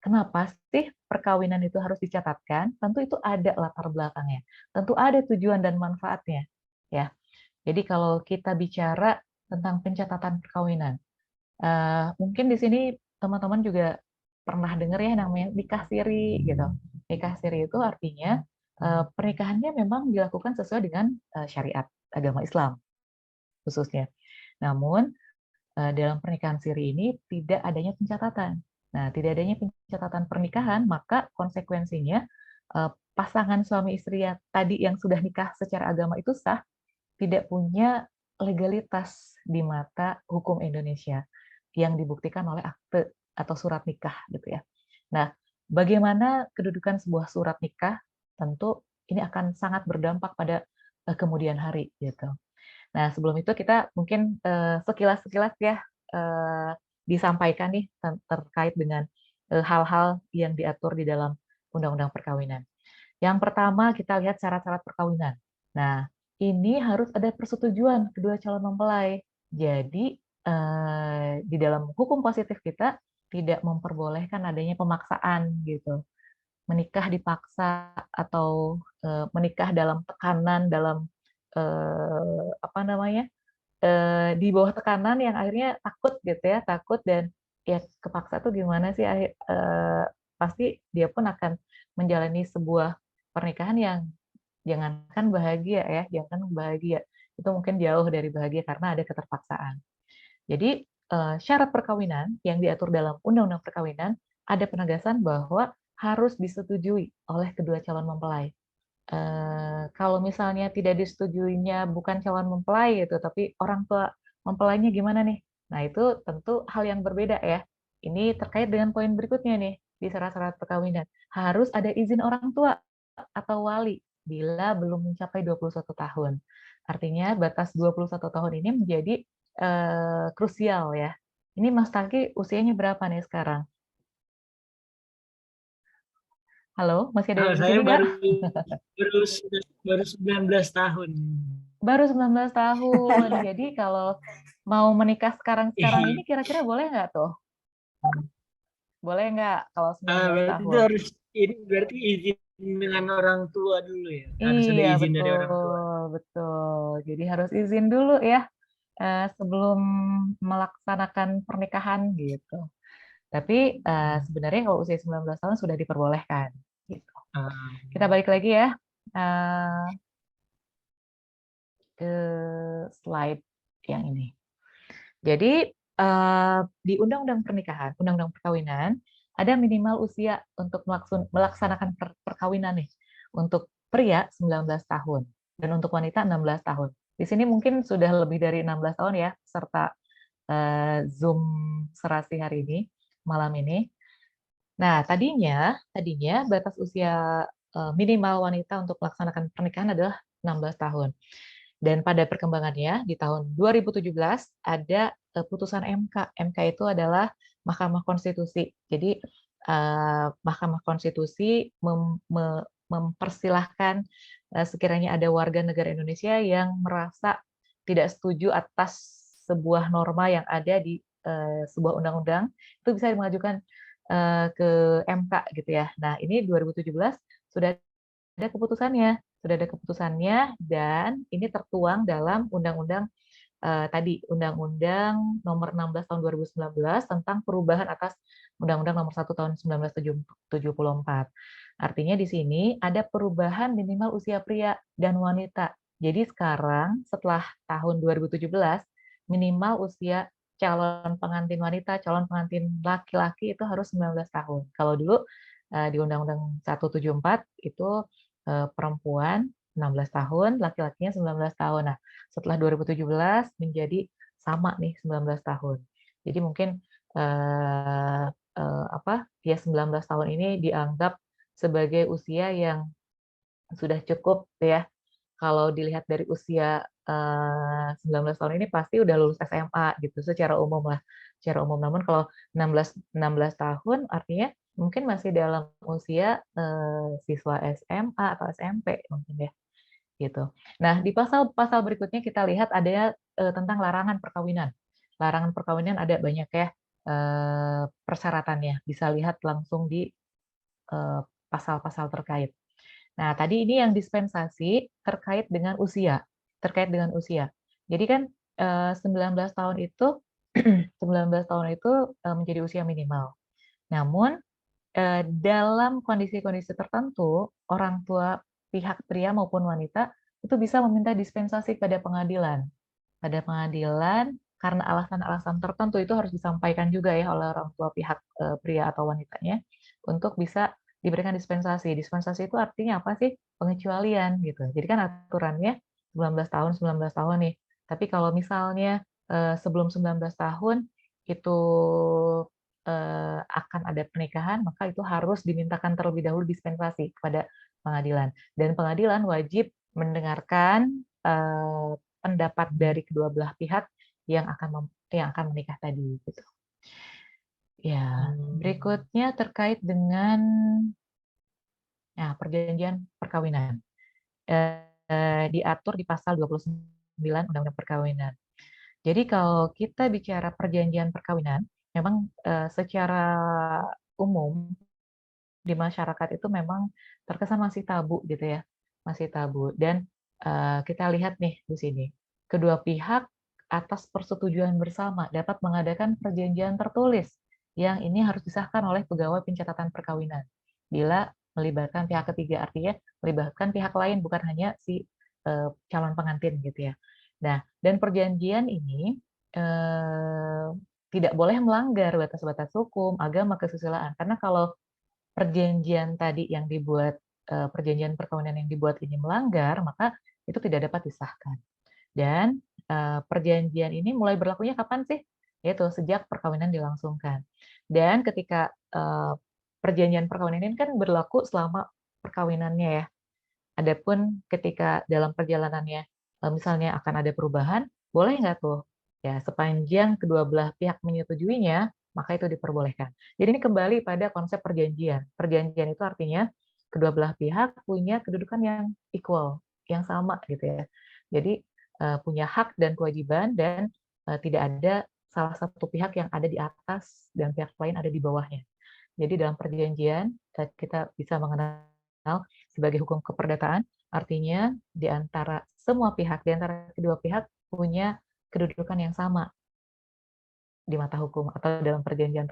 Kenapa sih perkawinan itu harus dicatatkan? Tentu itu ada latar belakangnya. Tentu ada tujuan dan manfaatnya. Ya. Jadi kalau kita bicara tentang pencatatan perkawinan, mungkin di sini teman-teman juga pernah dengar ya namanya nikah siri gitu. Nikah siri itu artinya pernikahannya memang dilakukan sesuai dengan syariat agama Islam khususnya. Namun dalam pernikahan siri ini tidak adanya pencatatan. Nah, tidak adanya pencatatan pernikahan, maka konsekuensinya pasangan suami istri tadi yang sudah nikah secara agama itu sah, tidak punya legalitas di mata hukum Indonesia yang dibuktikan oleh akte atau surat nikah gitu ya. Nah, bagaimana kedudukan sebuah surat nikah? Tentu ini akan sangat berdampak pada kemudian hari gitu. Nah, sebelum itu kita mungkin sekilas-sekilas ya disampaikan nih terkait dengan hal-hal yang diatur di dalam Undang-Undang Perkawinan. Yang pertama kita lihat syarat-syarat perkawinan. Nah, ini harus ada persetujuan kedua calon mempelai. Jadi di dalam hukum positif kita tidak memperbolehkan adanya pemaksaan gitu. Menikah dipaksa atau menikah dalam tekanan, dalam di bawah tekanan yang akhirnya takut gitu ya, takut dan ya kepaksa tuh gimana sih pasti dia pun akan menjalani sebuah pernikahan yang jangankan bahagia ya, jangan bahagia, itu mungkin jauh dari bahagia karena ada keterpaksaan. Jadi syarat perkawinan yang diatur dalam Undang-Undang Perkawinan ada penegasan bahwa harus disetujui oleh kedua calon mempelai. Kalau misalnya tidak disetujuinya bukan calon mempelai gitu, tapi orang tua mempelainya gimana nih? Nah itu tentu hal yang berbeda ya. Ini terkait dengan poin berikutnya nih di syarat-syarat perkawinan. Harus ada izin orang tua atau wali bila belum mencapai 21 tahun. Artinya batas 21 tahun ini menjadi krusial ya. Ini Mas Taki usianya berapa nih sekarang? Halo, masih ada di Saya sini nggak? baru 19 tahun. Baru 19 tahun. Jadi kalau mau menikah sekarang ini kira-kira boleh nggak tuh? Boleh nggak kalau 19 berarti tahun? itu harus ini berarti izin dengan orang tua dulu ya. Harus ada Iya, izin dari orang tua. betul, betul. Jadi harus izin dulu ya sebelum melaksanakan pernikahan gitu. Tapi sebenarnya kalau usia 19 tahun sudah diperbolehkan gitu. Ah, Kita balik lagi ya ke slide yang ini. Jadi di Undang-Undang Pernikahan, Undang-Undang Perkawinan, ada minimal usia untuk melaksanakan perkawinan nih. Untuk pria 19 tahun dan untuk wanita 16 tahun. Di sini mungkin sudah lebih dari 16 tahun ya serta Zoom serasi hari ini, malam ini. Nah, tadinya batas usia minimal wanita untuk melaksanakan pernikahan adalah 16 tahun. Dan pada perkembangannya di tahun 2017 ada putusan MK. MK itu adalah Mahkamah Konstitusi. Jadi Mahkamah Konstitusi mempersilahkan sekiranya ada warga negara Indonesia yang merasa tidak setuju atas sebuah norma yang ada di sebuah undang-undang, itu bisa mengajukan ke MK gitu ya. Nah, ini 2017 sudah ada keputusannya dan ini tertuang dalam undang-undang tadi Undang-Undang Nomor 16 Tahun 2019 tentang perubahan atas Undang-Undang Nomor 1 Tahun 1974. Artinya di sini ada perubahan minimal usia pria dan wanita. Jadi sekarang setelah tahun 2017 minimal usia calon pengantin wanita, calon pengantin laki-laki itu harus 19 tahun. Kalau dulu di Undang-Undang 174 itu perempuan 16 tahun, laki-lakinya 19 tahun. Nah, setelah 2017 menjadi sama nih 19 tahun. Jadi mungkin ya 19 tahun ini dianggap sebagai usia yang sudah cukup ya. Kalau dilihat dari usia 19 tahun ini pasti udah lulus SMA gitu secara umum lah. Secara umum. Namun kalau 16 tahun artinya mungkin masih dalam usia siswa SMA atau SMP mungkin ya. Gitu. Nah, di pasal-pasal berikutnya kita lihat ada tentang larangan perkawinan. Larangan perkawinan ada banyak ya persyaratannya. Bisa lihat langsung di pasal-pasal terkait. Nah, tadi ini yang dispensasi terkait dengan usia. Jadi kan 19 tahun itu 19 tahun itu menjadi usia minimal. Namun dalam kondisi-kondisi tertentu, orang tua pihak pria maupun wanita itu bisa meminta dispensasi pada pengadilan. Pada pengadilan, karena alasan-alasan tertentu itu harus disampaikan juga ya oleh orang tua pihak pria atau wanitanya untuk bisa diberikan dispensasi. Dispensasi itu artinya apa sih? Pengecualian gitu. Jadi kan aturannya 19 tahun nih. Tapi kalau misalnya sebelum 19 tahun itu akan ada pernikahan, maka itu harus dimintakan terlebih dahulu dispensasi kepada pengadilan. Dan pengadilan wajib mendengarkan pendapat dari kedua belah pihak yang akan menikah tadi gitu. Ya, berikutnya terkait dengan perjanjian perkawinan. Diatur di pasal 29 Undang-Undang Perkawinan. Jadi kalau kita bicara perjanjian perkawinan, memang secara umum di masyarakat itu memang terkesan masih tabu gitu ya, masih tabu. Dan kita lihat nih di sini, kedua pihak atas persetujuan bersama dapat mengadakan perjanjian tertulis yang ini harus disahkan oleh pegawai pencatatan perkawinan bila melibatkan pihak ketiga, artinya melibatkan pihak lain bukan hanya si calon pengantin gitu ya. Nah, dan perjanjian ini tidak boleh melanggar batas-batas hukum, agama, kesusilaan. Karena kalau perjanjian tadi yang dibuat, perjanjian perkawinan yang dibuat ini melanggar, maka itu tidak dapat disahkan. Dan perjanjian ini mulai berlakunya kapan sih? Yaitu sejak perkawinan dilangsungkan. Dan ketika perjanjian perkawinan ini kan berlaku selama perkawinannya ya. Adapun ketika dalam perjalanannya misalnya akan ada perubahan, boleh nggak tuh? Ya, sepanjang kedua belah pihak menyetujuinya, maka itu diperbolehkan. Jadi ini kembali pada konsep perjanjian. Perjanjian itu artinya kedua belah pihak punya kedudukan yang equal, yang sama gitu ya. Jadi punya hak dan kewajiban dan tidak ada salah satu pihak yang ada di atas dan pihak lain ada di bawahnya. Jadi dalam perjanjian kita bisa mengenal sebagai hukum keperdataan, artinya di antara semua pihak, di antara kedua pihak punya kedudukan yang sama di mata hukum atau dalam perjanjian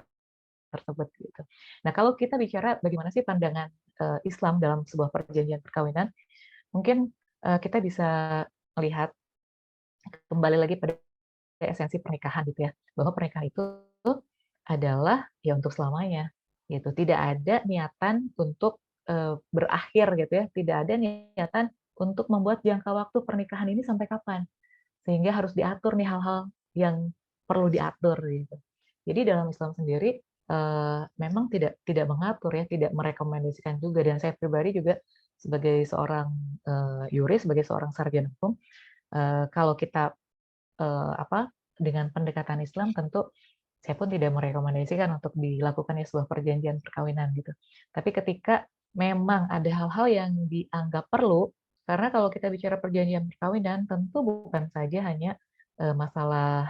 tersebut gitu. Nah, kalau kita bicara bagaimana sih pandangan Islam dalam sebuah perjanjian perkawinan, mungkin kita bisa melihat kembali lagi pada esensi pernikahan gitu ya, bahwa pernikahan itu adalah ya untuk selamanya gitu. Tidak ada niatan untuk berakhir gitu ya, tidak ada niatan untuk membuat jangka waktu pernikahan ini sampai kapan. Sehingga harus diatur nih hal-hal yang perlu diatur gitu. Jadi dalam Islam sendiri memang tidak mengatur ya, tidak merekomendasikan juga, dan saya pribadi juga sebagai seorang yuris, sebagai seorang sarjana hukum, kalau kita dengan pendekatan Islam tentu saya pun tidak merekomendasikan untuk dilakukannya sebuah perjanjian perkawinan gitu. Tapi ketika memang ada hal-hal yang dianggap perlu, karena kalau kita bicara perjanjian perkawinan tentu bukan saja hanya masalah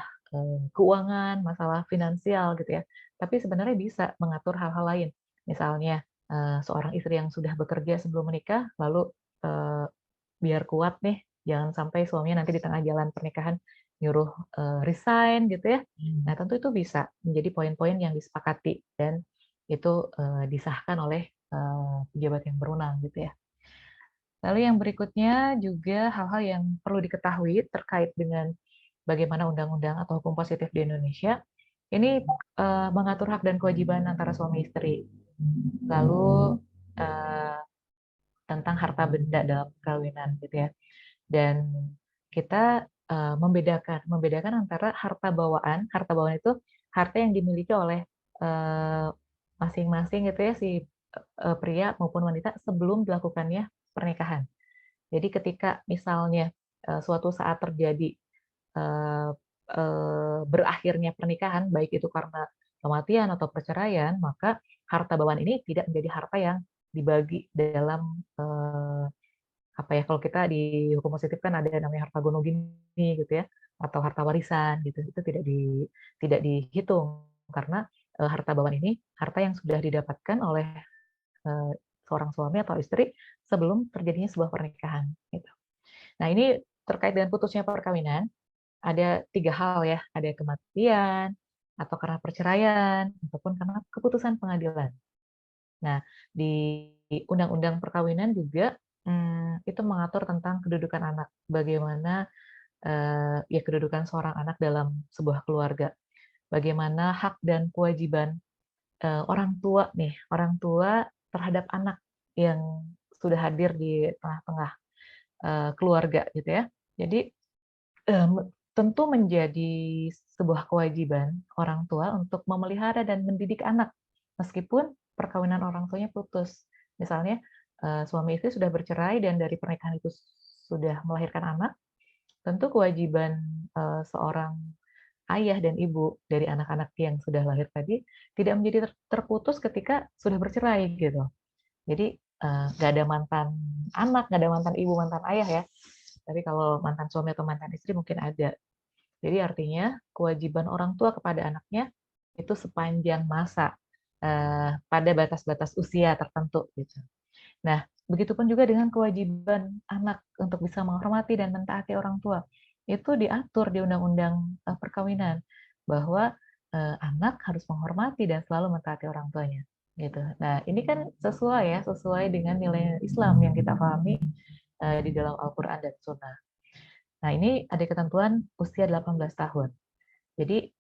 keuangan, masalah finansial gitu ya, tapi sebenarnya bisa mengatur hal-hal lain. Misalnya seorang istri yang sudah bekerja sebelum menikah, lalu biar kuat nih, jangan sampai suaminya nanti di tengah jalan pernikahan nyuruh resign gitu ya. Nah, tentu itu bisa menjadi poin-poin yang disepakati dan itu disahkan oleh pejabat yang berwenang gitu ya. Lalu yang berikutnya juga hal-hal yang perlu diketahui terkait dengan bagaimana undang-undang atau hukum positif di Indonesia. Ini mengatur hak dan kewajiban antara suami istri. Lalu tentang harta benda dalam perkawinan gitu ya. Dan kita membedakan antara harta bawaan itu harta yang dimiliki oleh masing-masing gitu ya, si pria maupun wanita sebelum dilakukannya pernikahan. Jadi ketika misalnya suatu saat terjadi berakhirnya pernikahan, baik itu karena kematian atau perceraian, maka harta bawaan ini tidak menjadi harta yang dibagi dalam apa ya, kalau kita di hukum positif kan ada namanya harta gono gini gitu ya, atau harta warisan gitu, itu tidak dihitung karena harta bawaan ini harta yang sudah didapatkan oleh seorang suami atau istri sebelum terjadinya sebuah pernikahan gitu. Nah, ini terkait dengan putusnya perkawinan ada 3 hal ya, ada kematian atau karena perceraian ataupun karena keputusan pengadilan. Nah, di undang-undang perkawinan juga itu mengatur tentang kedudukan anak, bagaimana ya kedudukan seorang anak dalam sebuah keluarga, bagaimana hak dan kewajiban orang tua nih, orang tua terhadap anak yang sudah hadir di tengah-tengah keluarga gitu ya. Jadi tentu menjadi sebuah kewajiban orang tua untuk memelihara dan mendidik anak meskipun perkawinan orang tuanya putus. Misalnya suami istri sudah bercerai dan dari pernikahan itu sudah melahirkan anak, tentu kewajiban seorang ayah dan ibu dari anak-anak yang sudah lahir tadi tidak menjadi terputus ketika sudah bercerai gitu. Jadi nggak ada mantan anak, nggak ada mantan ibu, mantan ayah ya. Tapi kalau mantan suami atau mantan istri mungkin ada. Jadi artinya kewajiban orang tua kepada anaknya itu sepanjang masa pada batas-batas usia tertentu gitu. Nah, begitupun juga dengan kewajiban anak untuk bisa menghormati dan mentaati orang tua. Itu diatur di Undang-Undang Perkawinan bahwa anak harus menghormati dan selalu mentaati orang tuanya. Gitu. Nah, ini kan sesuai dengan nilai Islam yang kita pahami di dalam Al-Quran dan Sunnah. Nah, ini ada ketentuan usia 18 tahun. Jadi,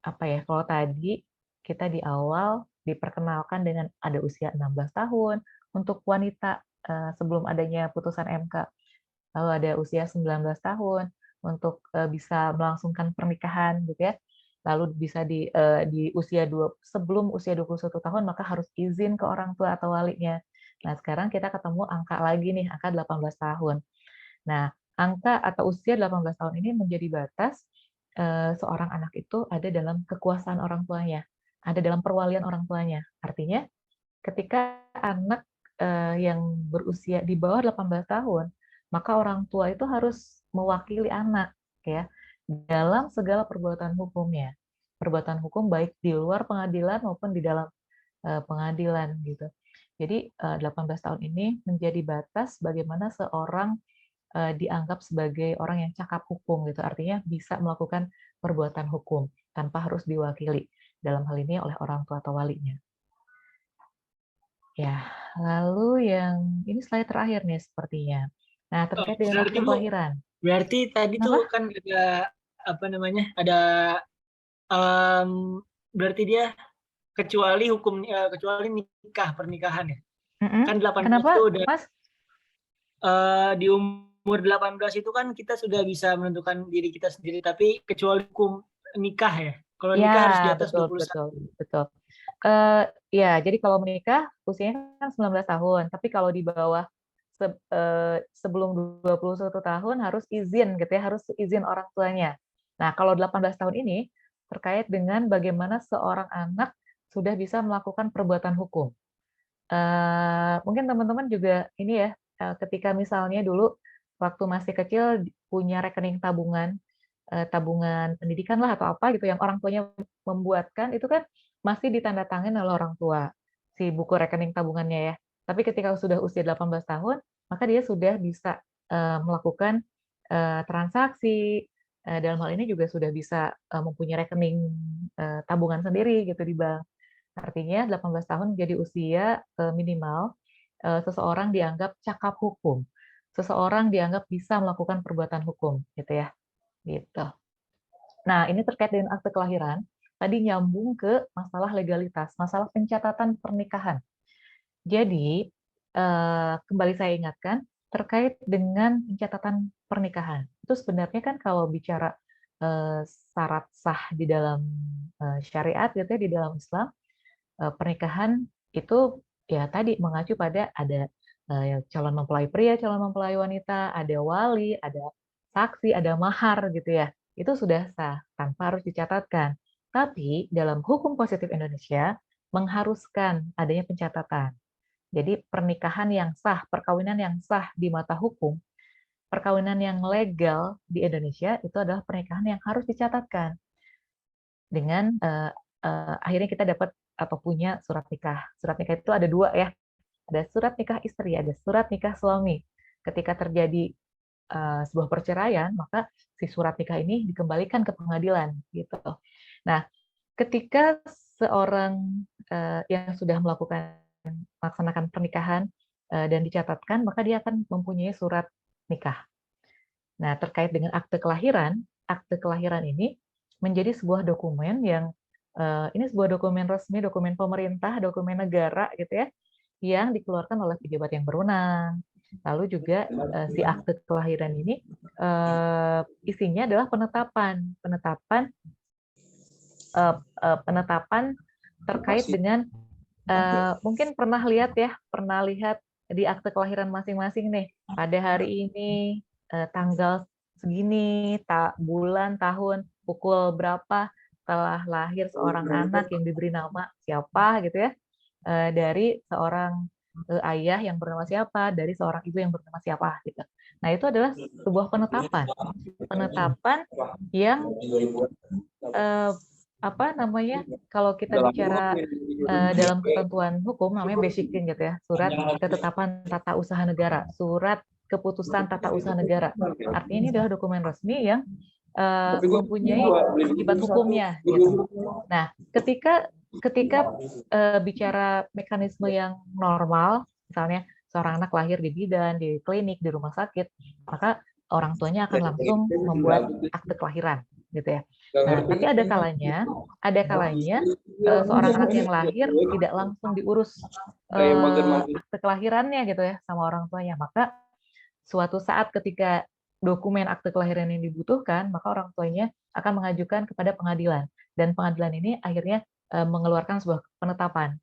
apa ya, kalau tadi kita di awal diperkenalkan dengan ada usia 16 tahun untuk wanita sebelum adanya putusan MK. Lalu ada usia 19 tahun untuk bisa melangsungkan pernikahan gitu ya. Lalu bisa di usia sebelum usia 21 tahun maka harus izin ke orang tua atau walinya. Nah, sekarang kita ketemu angka lagi nih, angka 18 tahun. Nah, angka atau usia 18 tahun ini menjadi batas seorang anak itu ada dalam kekuasaan orang tuanya, ada dalam perwalian orang tuanya. Artinya, ketika anak yang berusia di bawah 18 tahun, maka orang tua itu harus mewakili anak ya dalam segala perbuatan hukumnya. Perbuatan hukum baik di luar pengadilan maupun di dalam pengadilan gitu. Jadi 18 tahun ini menjadi batas bagaimana seorang dianggap sebagai orang yang cakap hukum gitu. Artinya bisa melakukan perbuatan hukum tanpa harus diwakili. Dalam hal ini oleh orang tua atau walinya. Ya, lalu yang ini slide terakhir nih sepertinya. Nah, terkait dengan Berarti akte Bu, kelahiran. berarti tadi Kenapa? tuh kan ada apa namanya? Ada berarti dia kecuali nikah pernikahan ya. Kan 18 Kenapa, itu udah Mas? di umur 18 itu kan kita sudah bisa menentukan diri kita sendiri, tapi kecuali hukum nikah ya. Kalau nikah harus di Ya, atas betul, 21. betul. Ya, jadi kalau menikah usianya kan 19 tahun, tapi kalau di bawah sebelum 21 tahun harus izin gitu ya, harus izin orang tuanya. Nah, kalau 18 tahun ini terkait dengan bagaimana seorang anak sudah bisa melakukan perbuatan hukum. Mungkin teman-teman juga ini ya, ketika misalnya dulu waktu masih kecil punya rekening tabungan, tabungan pendidikan lah atau apa gitu yang orang tuanya membuatkan, itu kan masih ditandatangani oleh orang tua si buku rekening tabungannya ya. Tapi ketika sudah usia 18 tahun, maka dia sudah bisa melakukan transaksi, dalam hal ini juga sudah bisa mempunyai rekening tabungan sendiri gitu di bank. Artinya 18 tahun menjadi usia minimal seseorang dianggap cakap hukum. Seseorang dianggap bisa melakukan perbuatan hukum gitu ya. Gitu. Nah, ini terkait dengan akte kelahiran, tadi nyambung ke masalah legalitas, masalah pencatatan pernikahan. Jadi, kembali saya ingatkan, terkait dengan pencatatan pernikahan. Itu sebenarnya kan kalau bicara syarat sah di dalam syariat gitu ya, di dalam Islam, pernikahan itu ya tadi mengacu pada ada calon mempelai pria, calon mempelai wanita, ada wali, ada saksi, ada mahar gitu ya. Itu sudah sah tanpa harus dicatatkan. Tapi dalam hukum positif Indonesia mengharuskan adanya pencatatan. Jadi pernikahan yang sah, perkawinan yang sah di mata hukum, perkawinan yang legal di Indonesia itu adalah pernikahan yang harus dicatatkan. Dengan akhirnya kita dapat atau punya surat nikah. Surat nikah itu ada dua ya. Ada surat nikah istri, ada surat nikah suami. Ketika terjadi sebuah perceraian, maka si surat nikah ini dikembalikan ke pengadilan gitu. Nah, ketika seorang yang sudah melaksanakan pernikahan dan dicatatkan, maka dia akan mempunyai surat nikah. Nah, terkait dengan akte kelahiran ini menjadi sebuah dokumen yang ini sebuah dokumen resmi, dokumen pemerintah, dokumen negara gitu ya, yang dikeluarkan oleh pejabat yang berwenang. Lalu juga si akte kelahiran ini isinya adalah penetapan terkait dengan mungkin pernah lihat di akte kelahiran masing-masing nih, pada hari ini tanggal segini, bulan, tahun, pukul berapa telah lahir seorang anak yang diberi nama siapa gitu ya, dari seorang ayah yang bernama siapa, dari seorang ibu yang bernama siapa gitu. Nah, itu adalah sebuah penetapan yang kalau kita bicara dalam ketentuan hukum namanya basicing gitu ya, surat ketetapan tata usaha negara, surat keputusan tata usaha negara. Artinya ini adalah dokumen resmi yang mempunyai akibat hukumnya gitu. Nah, ketika bicara mekanisme yang normal, misalnya seorang anak lahir di bidan, di klinik, di rumah sakit, maka orang tuanya akan langsung membuat akte kelahiran gitu ya. Nah, tapi ada kalanya seorang anak yang lahir tidak langsung diurus akte kelahirannya gitu ya sama orang tuanya. Maka suatu saat ketika dokumen akte kelahiran yang dibutuhkan, maka orang tuanya akan mengajukan kepada pengadilan. Dan pengadilan ini akhirnya mengeluarkan sebuah penetapan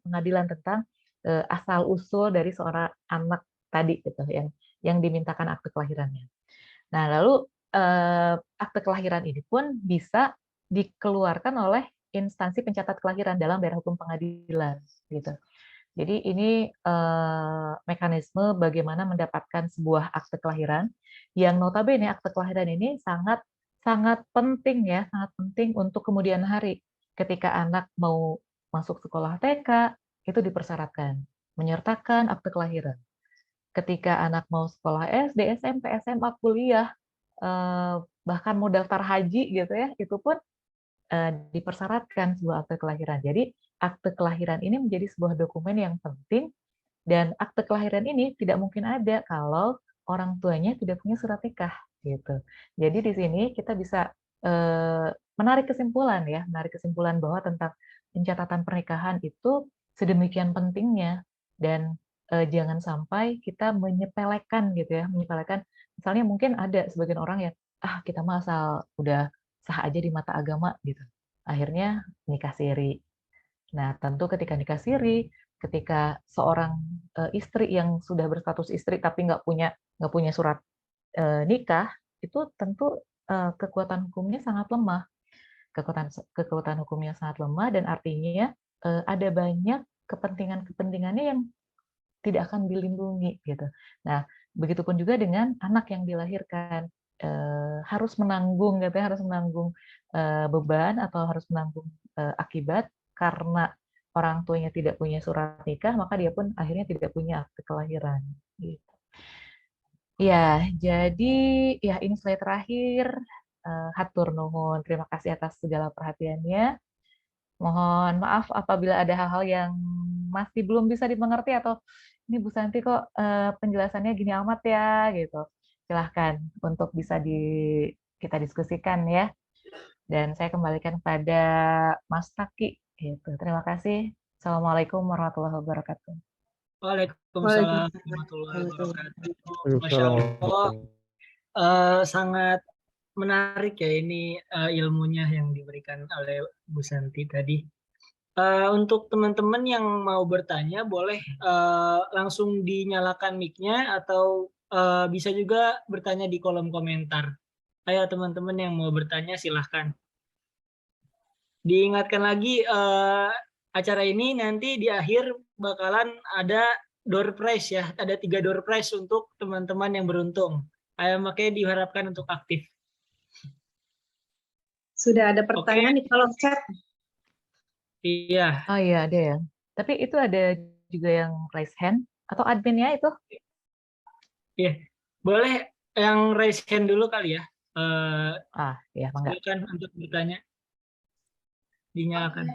pengadilan tentang asal-usul dari seorang anak tadi gitu yang dimintakan akte kelahirannya. Nah, lalu akte kelahiran ini pun bisa dikeluarkan oleh instansi pencatat kelahiran dalam daerah hukum pengadilan gitu. Jadi ini mekanisme bagaimana mendapatkan sebuah akte kelahiran yang notabene akte kelahiran ini sangat penting ya, sangat penting untuk kemudian hari ketika anak mau masuk sekolah TK, itu dipersyaratkan, menyertakan akte kelahiran. Ketika anak mau sekolah SD, SMP, SMA, kuliah, bahkan mau daftar haji gitu ya, itu pun dipersyaratkan sebuah akte kelahiran. Jadi akte kelahiran ini menjadi sebuah dokumen yang penting, dan akte kelahiran ini tidak mungkin ada kalau orang tuanya tidak punya surat nikah gitu. Jadi di sini kita bisa menarik kesimpulan bahwa tentang pencatatan pernikahan itu sedemikian pentingnya, dan jangan sampai kita menyepelekan gitu ya, misalnya mungkin ada sebagian orang yang kita mah asal udah sah aja di mata agama gitu. Akhirnya nikah siri. Nah, tentu ketika nikah siri, ketika seorang istri yang sudah berstatus istri tapi nggak punya surat nikah, itu tentu kekuatan hukumnya sangat lemah. Kekuatan hukumnya sangat lemah, dan artinya ada banyak kepentingannya yang tidak akan dilindungi gitu. Nah, begitupun juga dengan anak yang dilahirkan, harus menanggung beban atau harus menanggung akibat karena orang tuanya tidak punya surat nikah, maka dia pun akhirnya tidak punya akte kelahiran. Gitu. Ya, jadi ya ini slide terakhir. Hatur nuhun, terima kasih atas segala perhatiannya. Mohon maaf apabila ada hal-hal yang masih belum bisa dimengerti atau ini Bu Santi kok penjelasannya gini amat ya gitu. Silahkan untuk bisa kita diskusikan ya. Dan saya kembalikan pada Mas Taki gitu. Terima kasih. Assalamualaikum warahmatullahi wabarakatuh. Waalaikumsalam warahmatullahi wabarakatuh. Masya Allah, sangat menarik ya ini ilmunya yang diberikan oleh Bu Santi tadi. Untuk teman-teman yang mau bertanya, boleh langsung dinyalakan mic-nya atau bisa juga bertanya di kolom komentar. Ayo teman-teman yang mau bertanya silahkan. Diingatkan lagi acara ini nanti di akhir bakalan ada door prize ya, ada 3 door prize untuk teman-teman yang beruntung. Makanya diharapkan untuk aktif. Sudah ada pertanyaan di kolom chat. Iya. Oh iya ada ya. Tapi itu ada juga yang raise hand atau adminnya itu? Iya. Boleh yang raise hand dulu kali ya. Ya mangga. Silakan untuk bertanya. Dinyalakan.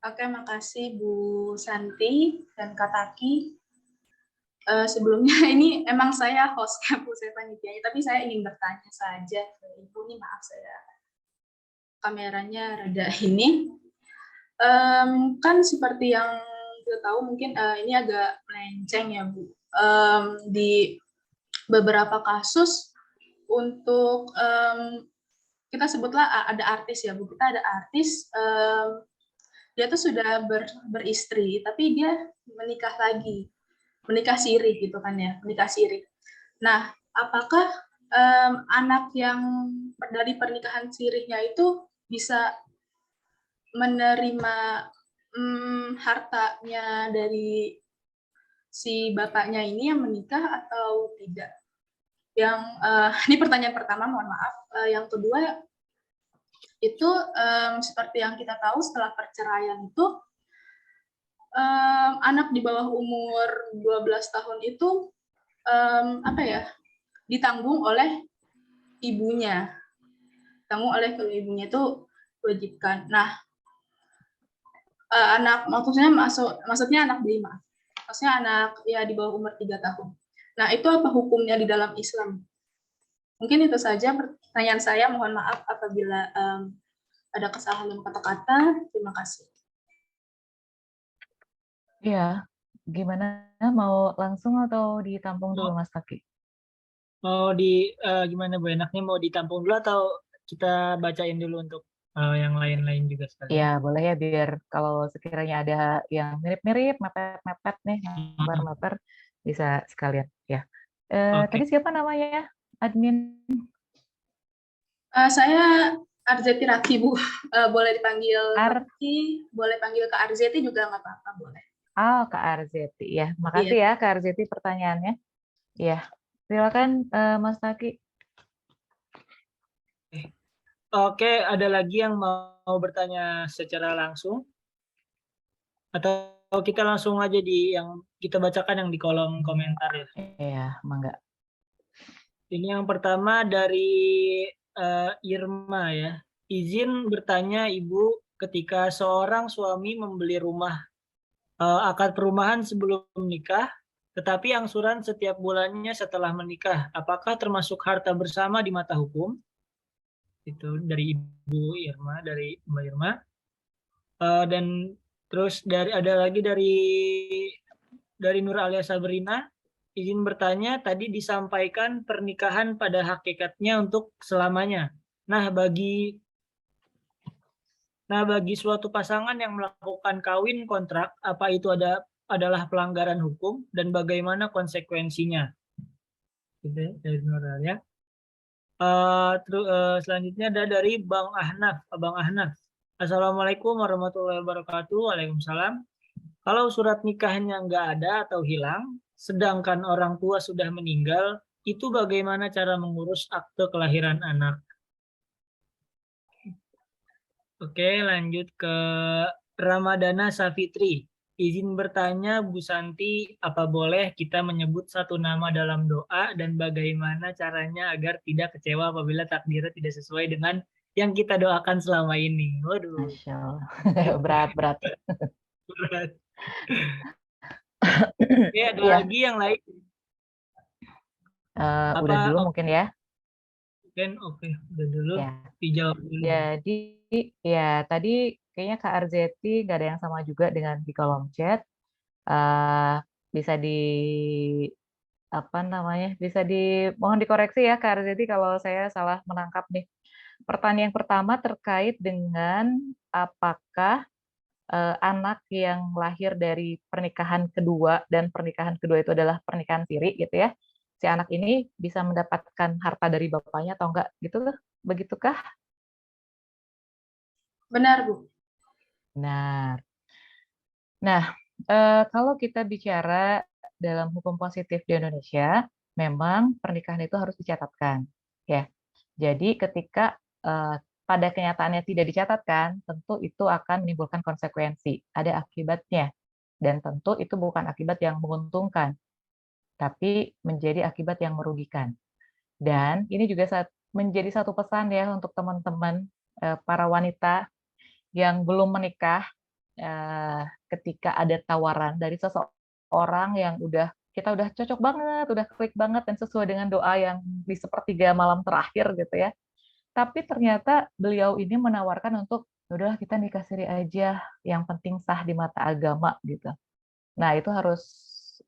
Oke, makasih Bu Santi dan Kak Taki. Sebelumnya ini emang saya hostnya Bu, saya panitianya, tapi saya ingin bertanya saja ke Ibu nih, maaf saya kameranya rada ini. Kan seperti yang kita tahu mungkin ini agak melenceng ya Bu. Di beberapa kasus untuk kita sebutlah ada artis ya Bu, kita ada artis dia tuh sudah beristri tapi dia menikah lagi, menikah siri gitu kan ya, menikah siri. Nah, apakah anak yang dari pernikahan sirihnya itu bisa menerima hartanya dari si bapaknya ini yang menikah atau tidak? Yang ini pertanyaan pertama, mohon maaf. Yang kedua itu seperti yang kita tahu setelah perceraian itu anak di bawah umur 12 tahun itu ditanggung oleh ibunya. Ditanggung oleh ibunya itu wajibkan. Nah, anak maksudnya anak bayi, maksudnya anak ya di bawah umur 3 tahun. Nah, itu apa hukumnya di dalam Islam? Mungkin itu saja pertanyaan saya. Mohon maaf apabila ada kesalahan kata-kata. Terima kasih. Iya, gimana? Mau langsung atau ditampung dulu Mas Taki? Mau gimana Bu, enaknya mau ditampung dulu atau kita bacain dulu untuk yang lain-lain juga sekali? Iya, boleh ya, biar kalau sekiranya ada yang mirip-mirip, mepet-mepet nih, mepet bisa sekalian ya. Tadi siapa namanya, admin? Saya Arzeti Raki, Bu. Boleh dipanggil Raki, boleh panggil Kak Arzeti juga nggak apa-apa, boleh. Oh, Kak Arzeti ya. Makasih ya Kak Arzeti pertanyaannya. Ya, silakan Mas Taki. Oke, ada lagi yang mau bertanya secara langsung? Atau kita langsung aja di yang kita bacakan yang di kolom komentar ya. Iya, mangga. Ini yang pertama dari Irma ya. Izin bertanya Ibu, ketika seorang suami membeli rumah akad perumahan sebelum menikah, tetapi angsuran setiap bulannya setelah menikah, apakah termasuk harta bersama di mata hukum? Itu dari Ibu Irma, dari Mbak Irma. Dan terus ada lagi dari Nur Alia Sabrina, izin bertanya, tadi disampaikan pernikahan pada hakikatnya untuk selamanya. Nah, bagi suatu pasangan yang melakukan kawin kontrak, apa itu adalah pelanggaran hukum dan bagaimana konsekuensinya? Gitu, dari Nur Alia. Selanjutnya ada dari Bang Ahnaf, Abang Ahnaf. Assalamualaikum warahmatullahi wabarakatuh. Waalaikumsalam. Kalau surat nikahnya nggak ada atau hilang, sedangkan orang tua sudah meninggal, itu bagaimana cara mengurus akte kelahiran anak? Oke, lanjut ke Ramadana Safitri. Izin bertanya, Bu Santi, apa boleh kita menyebut satu nama dalam doa dan bagaimana caranya agar tidak kecewa apabila takdirnya tidak sesuai dengan yang kita doakan selama ini? Waduh. Masya Allah. Berat. Berat. Oke, ada Iya. lagi yang lain? Udah dulu mungkin ya. Oke, udah dulu. Ya. Dijawab dulu. Jadi ya tadi kayaknya Kak Arzeti nggak ada yang sama juga dengan di kolom chat. Bisa mohon dikoreksi ya Kak Arzeti kalau saya salah menangkap nih. Pertanyaan yang pertama terkait dengan apakah anak yang lahir dari pernikahan kedua dan pernikahan kedua itu adalah pernikahan siri gitu ya. Si anak ini bisa mendapatkan harta dari bapaknya atau enggak gitu loh. Begitukah? Benar, Bu. Benar. Nah, kalau kita bicara dalam hukum positif di Indonesia, memang pernikahan itu harus dicatatkan, ya. Jadi ketika pada kenyataannya tidak dicatatkan, tentu itu akan menimbulkan konsekuensi, ada akibatnya, dan tentu itu bukan akibat yang menguntungkan, tapi menjadi akibat yang merugikan. Dan ini juga menjadi satu pesan ya untuk teman-teman para wanita yang belum menikah, ketika ada tawaran dari seseorang yang kita udah cocok banget, udah klik banget dan sesuai dengan doa yang di sepertiga malam terakhir gitu ya. Tapi ternyata beliau ini menawarkan untuk udahlah kita nikah siri aja, yang penting sah di mata agama gitu. Nah, itu harus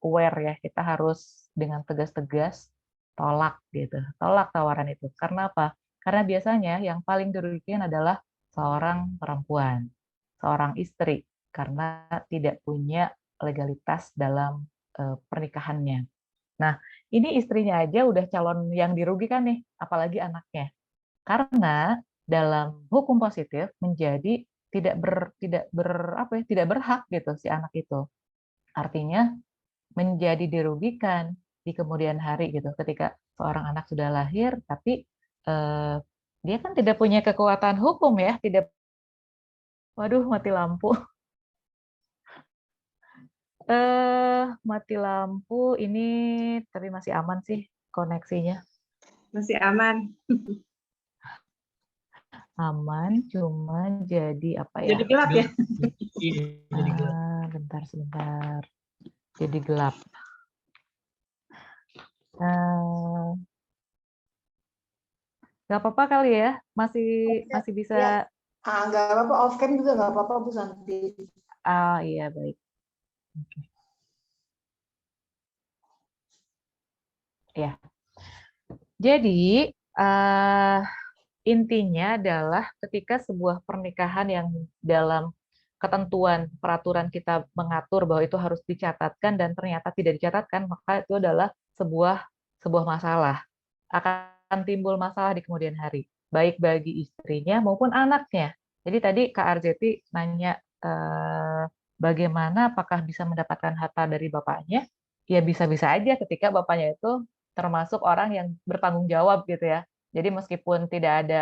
aware ya, kita harus dengan tegas-tegas tolak gitu. Tolak tawaran itu. Karena apa? Karena biasanya yang paling dirugikan adalah seorang perempuan, seorang istri, karena tidak punya legalitas dalam pernikahannya. Nah, ini istrinya aja udah calon yang dirugikan nih, apalagi anaknya. Karena dalam hukum positif menjadi tidak berhak gitu si anak itu. Artinya menjadi dirugikan di kemudian hari gitu ketika seorang anak sudah lahir tapi dia kan tidak punya kekuatan hukum ya, tidak. Waduh, mati lampu. Mati lampu ini, tapi masih aman sih koneksinya. Masih aman. Aman, cuma jadi apa ya? Jadi gelap ya? Jadi gelap. Bentar, sebentar. Jadi gelap. Nggak apa-apa kali ya? Masih bisa. Ya. Nggak apa-apa, off cam juga nggak apa-apa, Bu Santi. Iya, baik. Ya. Jadi, intinya adalah ketika sebuah pernikahan yang dalam ketentuan peraturan kita mengatur bahwa itu harus dicatatkan dan ternyata tidak dicatatkan, maka itu adalah sebuah masalah. Akan timbul masalah di kemudian hari, baik bagi istrinya maupun anaknya. Jadi tadi Kak Arzeti nanya bagaimana apakah bisa mendapatkan harta dari bapaknya? Ya bisa-bisa aja ketika bapaknya itu termasuk orang yang bertanggung jawab gitu ya. Jadi meskipun tidak ada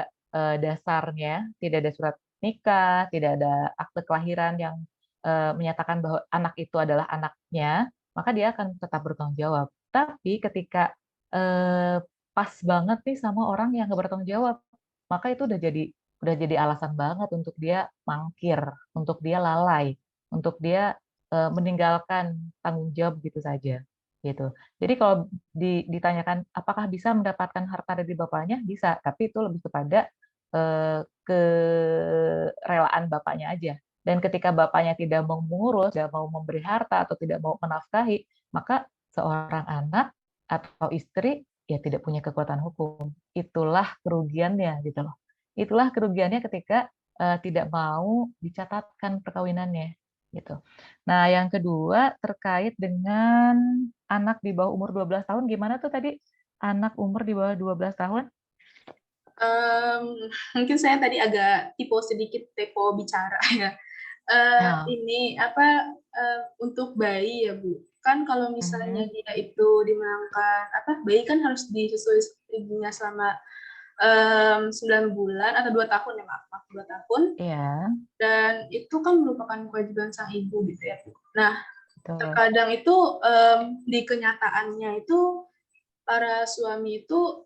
dasarnya, tidak ada surat nikah, tidak ada akte kelahiran yang menyatakan bahwa anak itu adalah anaknya, maka dia akan tetap bertanggung jawab. Tapi ketika pas banget nih sama orang yang nggak bertanggung jawab, maka itu udah jadi alasan banget untuk dia mangkir, untuk dia lalai, untuk dia meninggalkan tanggung jawab gitu saja. Gitu. Jadi kalau ditanyakan apakah bisa mendapatkan harta dari bapaknya, bisa, tapi itu lebih kepada kerelaan bapaknya aja. Dan ketika bapaknya tidak mau mengurus, tidak mau memberi harta atau tidak mau menafkahi, maka seorang anak atau istri ya tidak punya kekuatan hukum. Itulah kerugiannya gitu loh. Itulah kerugiannya ketika tidak mau dicatatkan perkawinannya gitu. Nah, yang kedua terkait dengan anak di bawah umur 12 tahun, gimana tuh tadi? Anak umur di bawah 12 tahun? Mungkin saya tadi agak sedikit typo bicara ya. Ini apa untuk bayi ya Bu? Kan kalau misalnya dia itu dimenangkan bayi kan harus disusui ibunya selama 9 bulan atau 2 tahun ya maaf 2 tahun. Iya. Dan itu kan merupakan kewajiban sang ibu gitu ya Bu. Nah, Betul. terkadang itu di kenyataannya itu para suami itu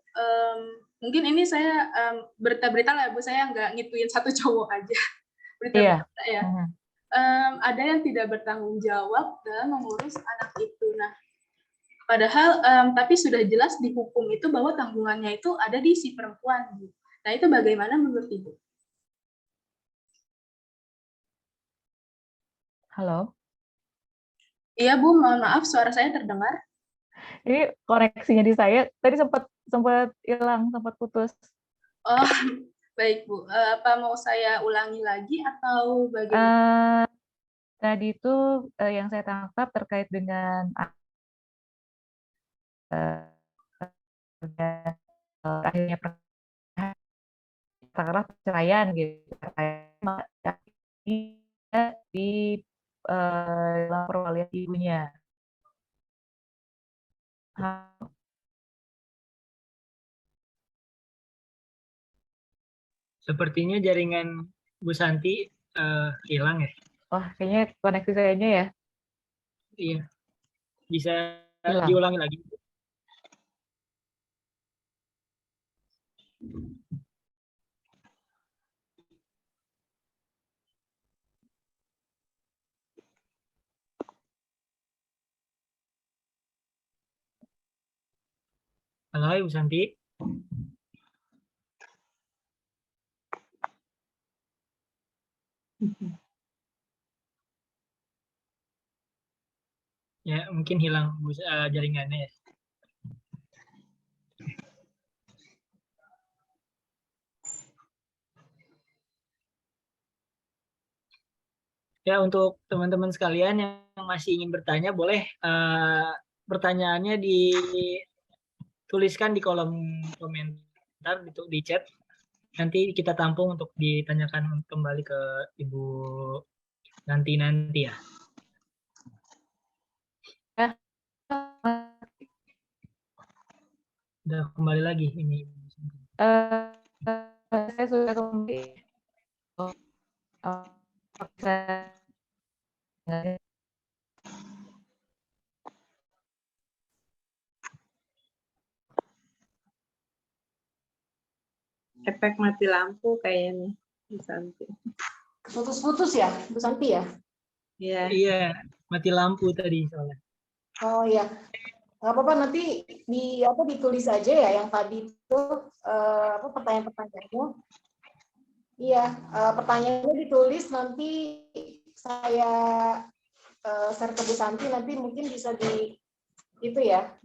mungkin ini saya berita-berita lah Bu, saya nggak ngituin satu cowok aja. Berita-berita ya. Ada yang tidak bertanggung jawab dalam mengurus anak itu. Nah, padahal tapi sudah jelas di hukum itu bahwa tanggungannya itu ada di si perempuan. Bu. Nah, itu bagaimana menurut Ibu? Halo? Iya Bu, mohon maaf suara saya terdengar. Ini koneksinya di saya tadi sempat hilang, sempat putus. Oh, baik Bu. Apa mau saya ulangi lagi atau bagaimana? Tadi itu yang saya tangkap terkait dengan akhirnya perceraian gitu. Di dalam perwalian ibunya. Sepertinya jaringan Bu Santi hilang ya. Wah, kayaknya koneksi sayanya ya. Iya. Bisa Hilang. diulangi lagi. Halo, Bu Santi. Ya, mungkin hilang jaringannya ya. Ya, untuk teman-teman sekalian yang masih ingin bertanya, boleh pertanyaannya dituliskan di kolom komentar, di chat. Nanti kita tampung untuk ditanyakan kembali ke Ibu nanti ya. Udah kembali lagi ini. Saya sudah kembali. Efek mati lampu kayaknya Bu Santi. Putus-putus ya, Bu Santi ya? Iya. Iya, mati lampu tadi soalnya. Oh iya, nggak apa-apa, nanti ditulis aja ya yang tadi itu pertanyaan-pertanyaannya. Iya, pertanyaannya ditulis, nanti saya share ke Bu Santi, nanti mungkin bisa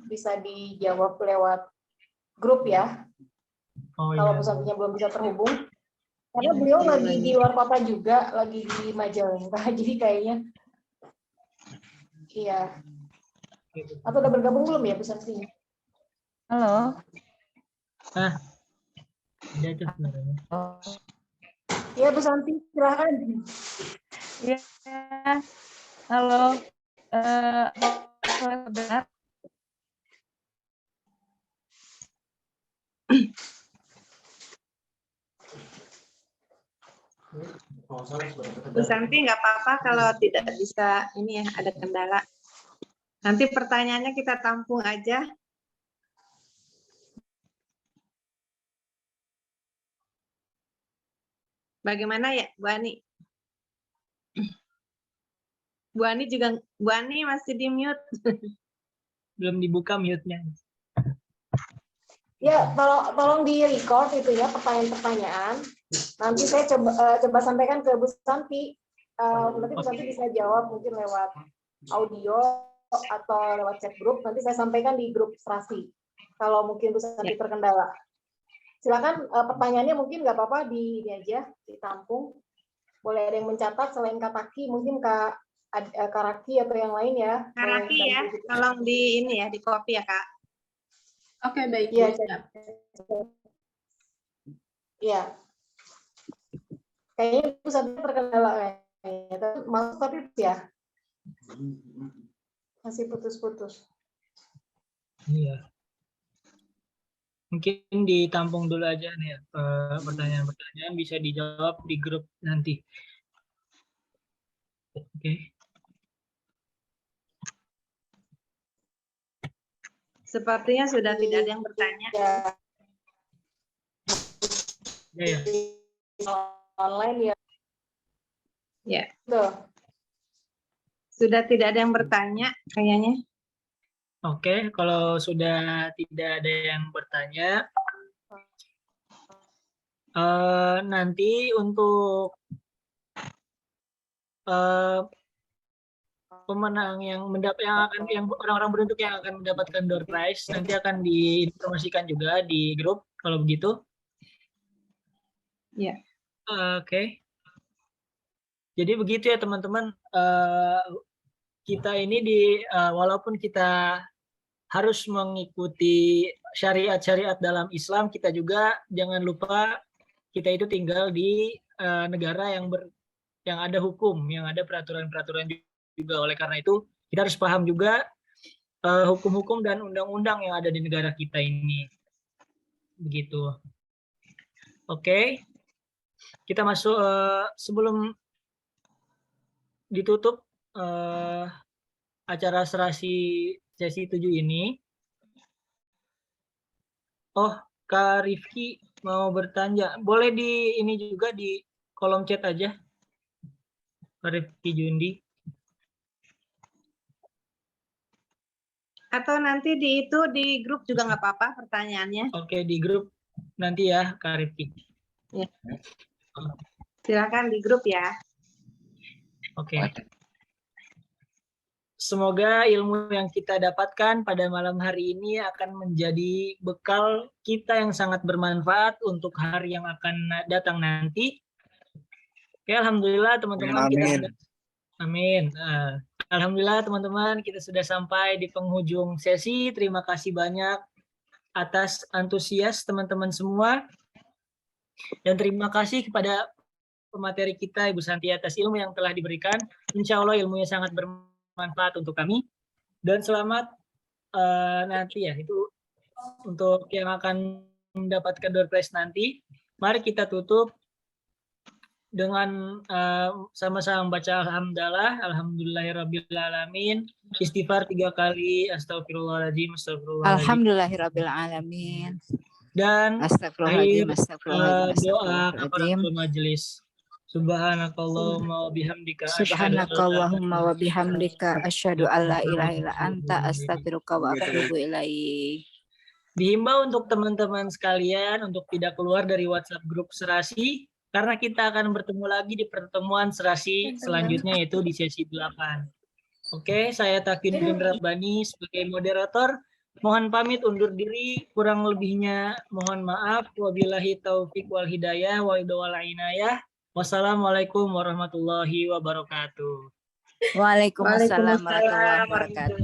bisa dijawab lewat grup ya. Oh, kalau iya. Bu Santinya belum bisa terhubung. Karena beliau lagi di luar kota juga, lagi di Majalengka, jadi kayaknya iya. Atau udah bergabung belum ya Bu Santi? Halo. Ada itu sebenarnya. Iya Bu Santi, silahkan. Iya. Halo. Dengar? Bu Santi nggak apa-apa kalau tidak bisa ini ya, ada kendala. Nanti pertanyaannya kita tampung aja. Bagaimana ya, Bu Ani? Bu Ani juga, Bu Ani masih di mute. Belum dibuka mute-nya. Ya, tolong di record itu ya pertanyaan-pertanyaan. Nanti saya coba sampaikan ke Bu Santi. Nanti Bu Santi bisa jawab mungkin lewat audio atau lewat chat grup. Nanti saya sampaikan di grup Serasi. Kalau mungkin Bu Santi terkendala. Silakan pertanyaannya mungkin nggak apa-apa di ini aja ditampung. Boleh ada yang mencatat selain Kak Taki, mungkin Kak Raki atau yang lain ya. Kak Raki ya, tolong di ini ya, di copy ya Kak. Oke, baik. Iya, Bu. iya. Kayaknya Bu Santi terkendala kayaknya. Masuk tapi ya masih putus-putus. Iya. Mungkin ditampung dulu aja nih ya, pertanyaan-pertanyaan bisa dijawab di grup nanti. Oke. Sepertinya sudah tidak ada yang bertanya. Ya. Online ya. Ya, Tuh. sudah tidak ada yang bertanya kayaknya. Oke, kalau sudah tidak ada yang bertanya, nanti untuk pemenang yang orang-orang beruntung yang akan mendapatkan door prize nanti akan diinformasikan juga di grup kalau begitu. Ya. Oke. Jadi begitu ya teman-teman. Kita ini walaupun kita harus mengikuti syariat-syariat dalam Islam, kita juga jangan lupa kita itu tinggal di negara yang ada hukum, yang ada peraturan-peraturan juga. Oleh karena itu, kita harus paham juga hukum-hukum dan undang-undang yang ada di negara kita ini. Begitu. Oke. Kita masuk sebelum ditutup acara serasi sesi 7 ini. Oh, Kak Rifki mau bertanya. Boleh di ini juga di kolom chat aja. Kak Rifki Jundi. Atau nanti di grup juga nggak apa-apa pertanyaannya. Oke, di grup nanti ya Kak Rifki. Ya. Silakan di grup ya. Oke. Semoga ilmu yang kita dapatkan pada malam hari ini akan menjadi bekal kita yang sangat bermanfaat untuk hari yang akan datang nanti. Oke, alhamdulillah teman-teman amin. Alhamdulillah teman-teman kita sudah sampai di penghujung sesi. Terima kasih banyak atas antusias teman-teman semua. Dan terima kasih kepada pemateri kita Ibu Santi atas ilmu yang telah diberikan. Insya Allah ilmunya sangat bermanfaat untuk kami. Dan selamat nanti ya, itu untuk yang akan mendapatkan door prize nanti. Mari kita tutup dengan sama-sama membaca alhamdulillahirrabbilalamin, istighfar 3 kali, astagfirullahaladzim, astagfirullahaladzim. Alhamdulillahirrabbilalamin. Dan Astagfirullahaladzim, doa astagfirullahaladzim. kafaratul majelis. Subhanakallahumma wa bihamdika Subhanakallahumma wa bihamdika asyhadu an la ilaha illa anta astaghfiruka wa atubu ilaik. Dihimbau untuk teman-teman sekalian untuk tidak keluar dari WhatsApp grup Serasi karena kita akan bertemu lagi di pertemuan Serasi selanjutnya yaitu di sesi 8. Oke, saya Takiruddin Rabbani sebagai moderator. Mohon pamit undur diri, kurang lebihnya mohon maaf. Wabillahi taufik wal hidayah wal inayah. Wassalamualaikum warahmatullahi wabarakatuh. Waalaikumsalam warahmatullahi wabarakatuh.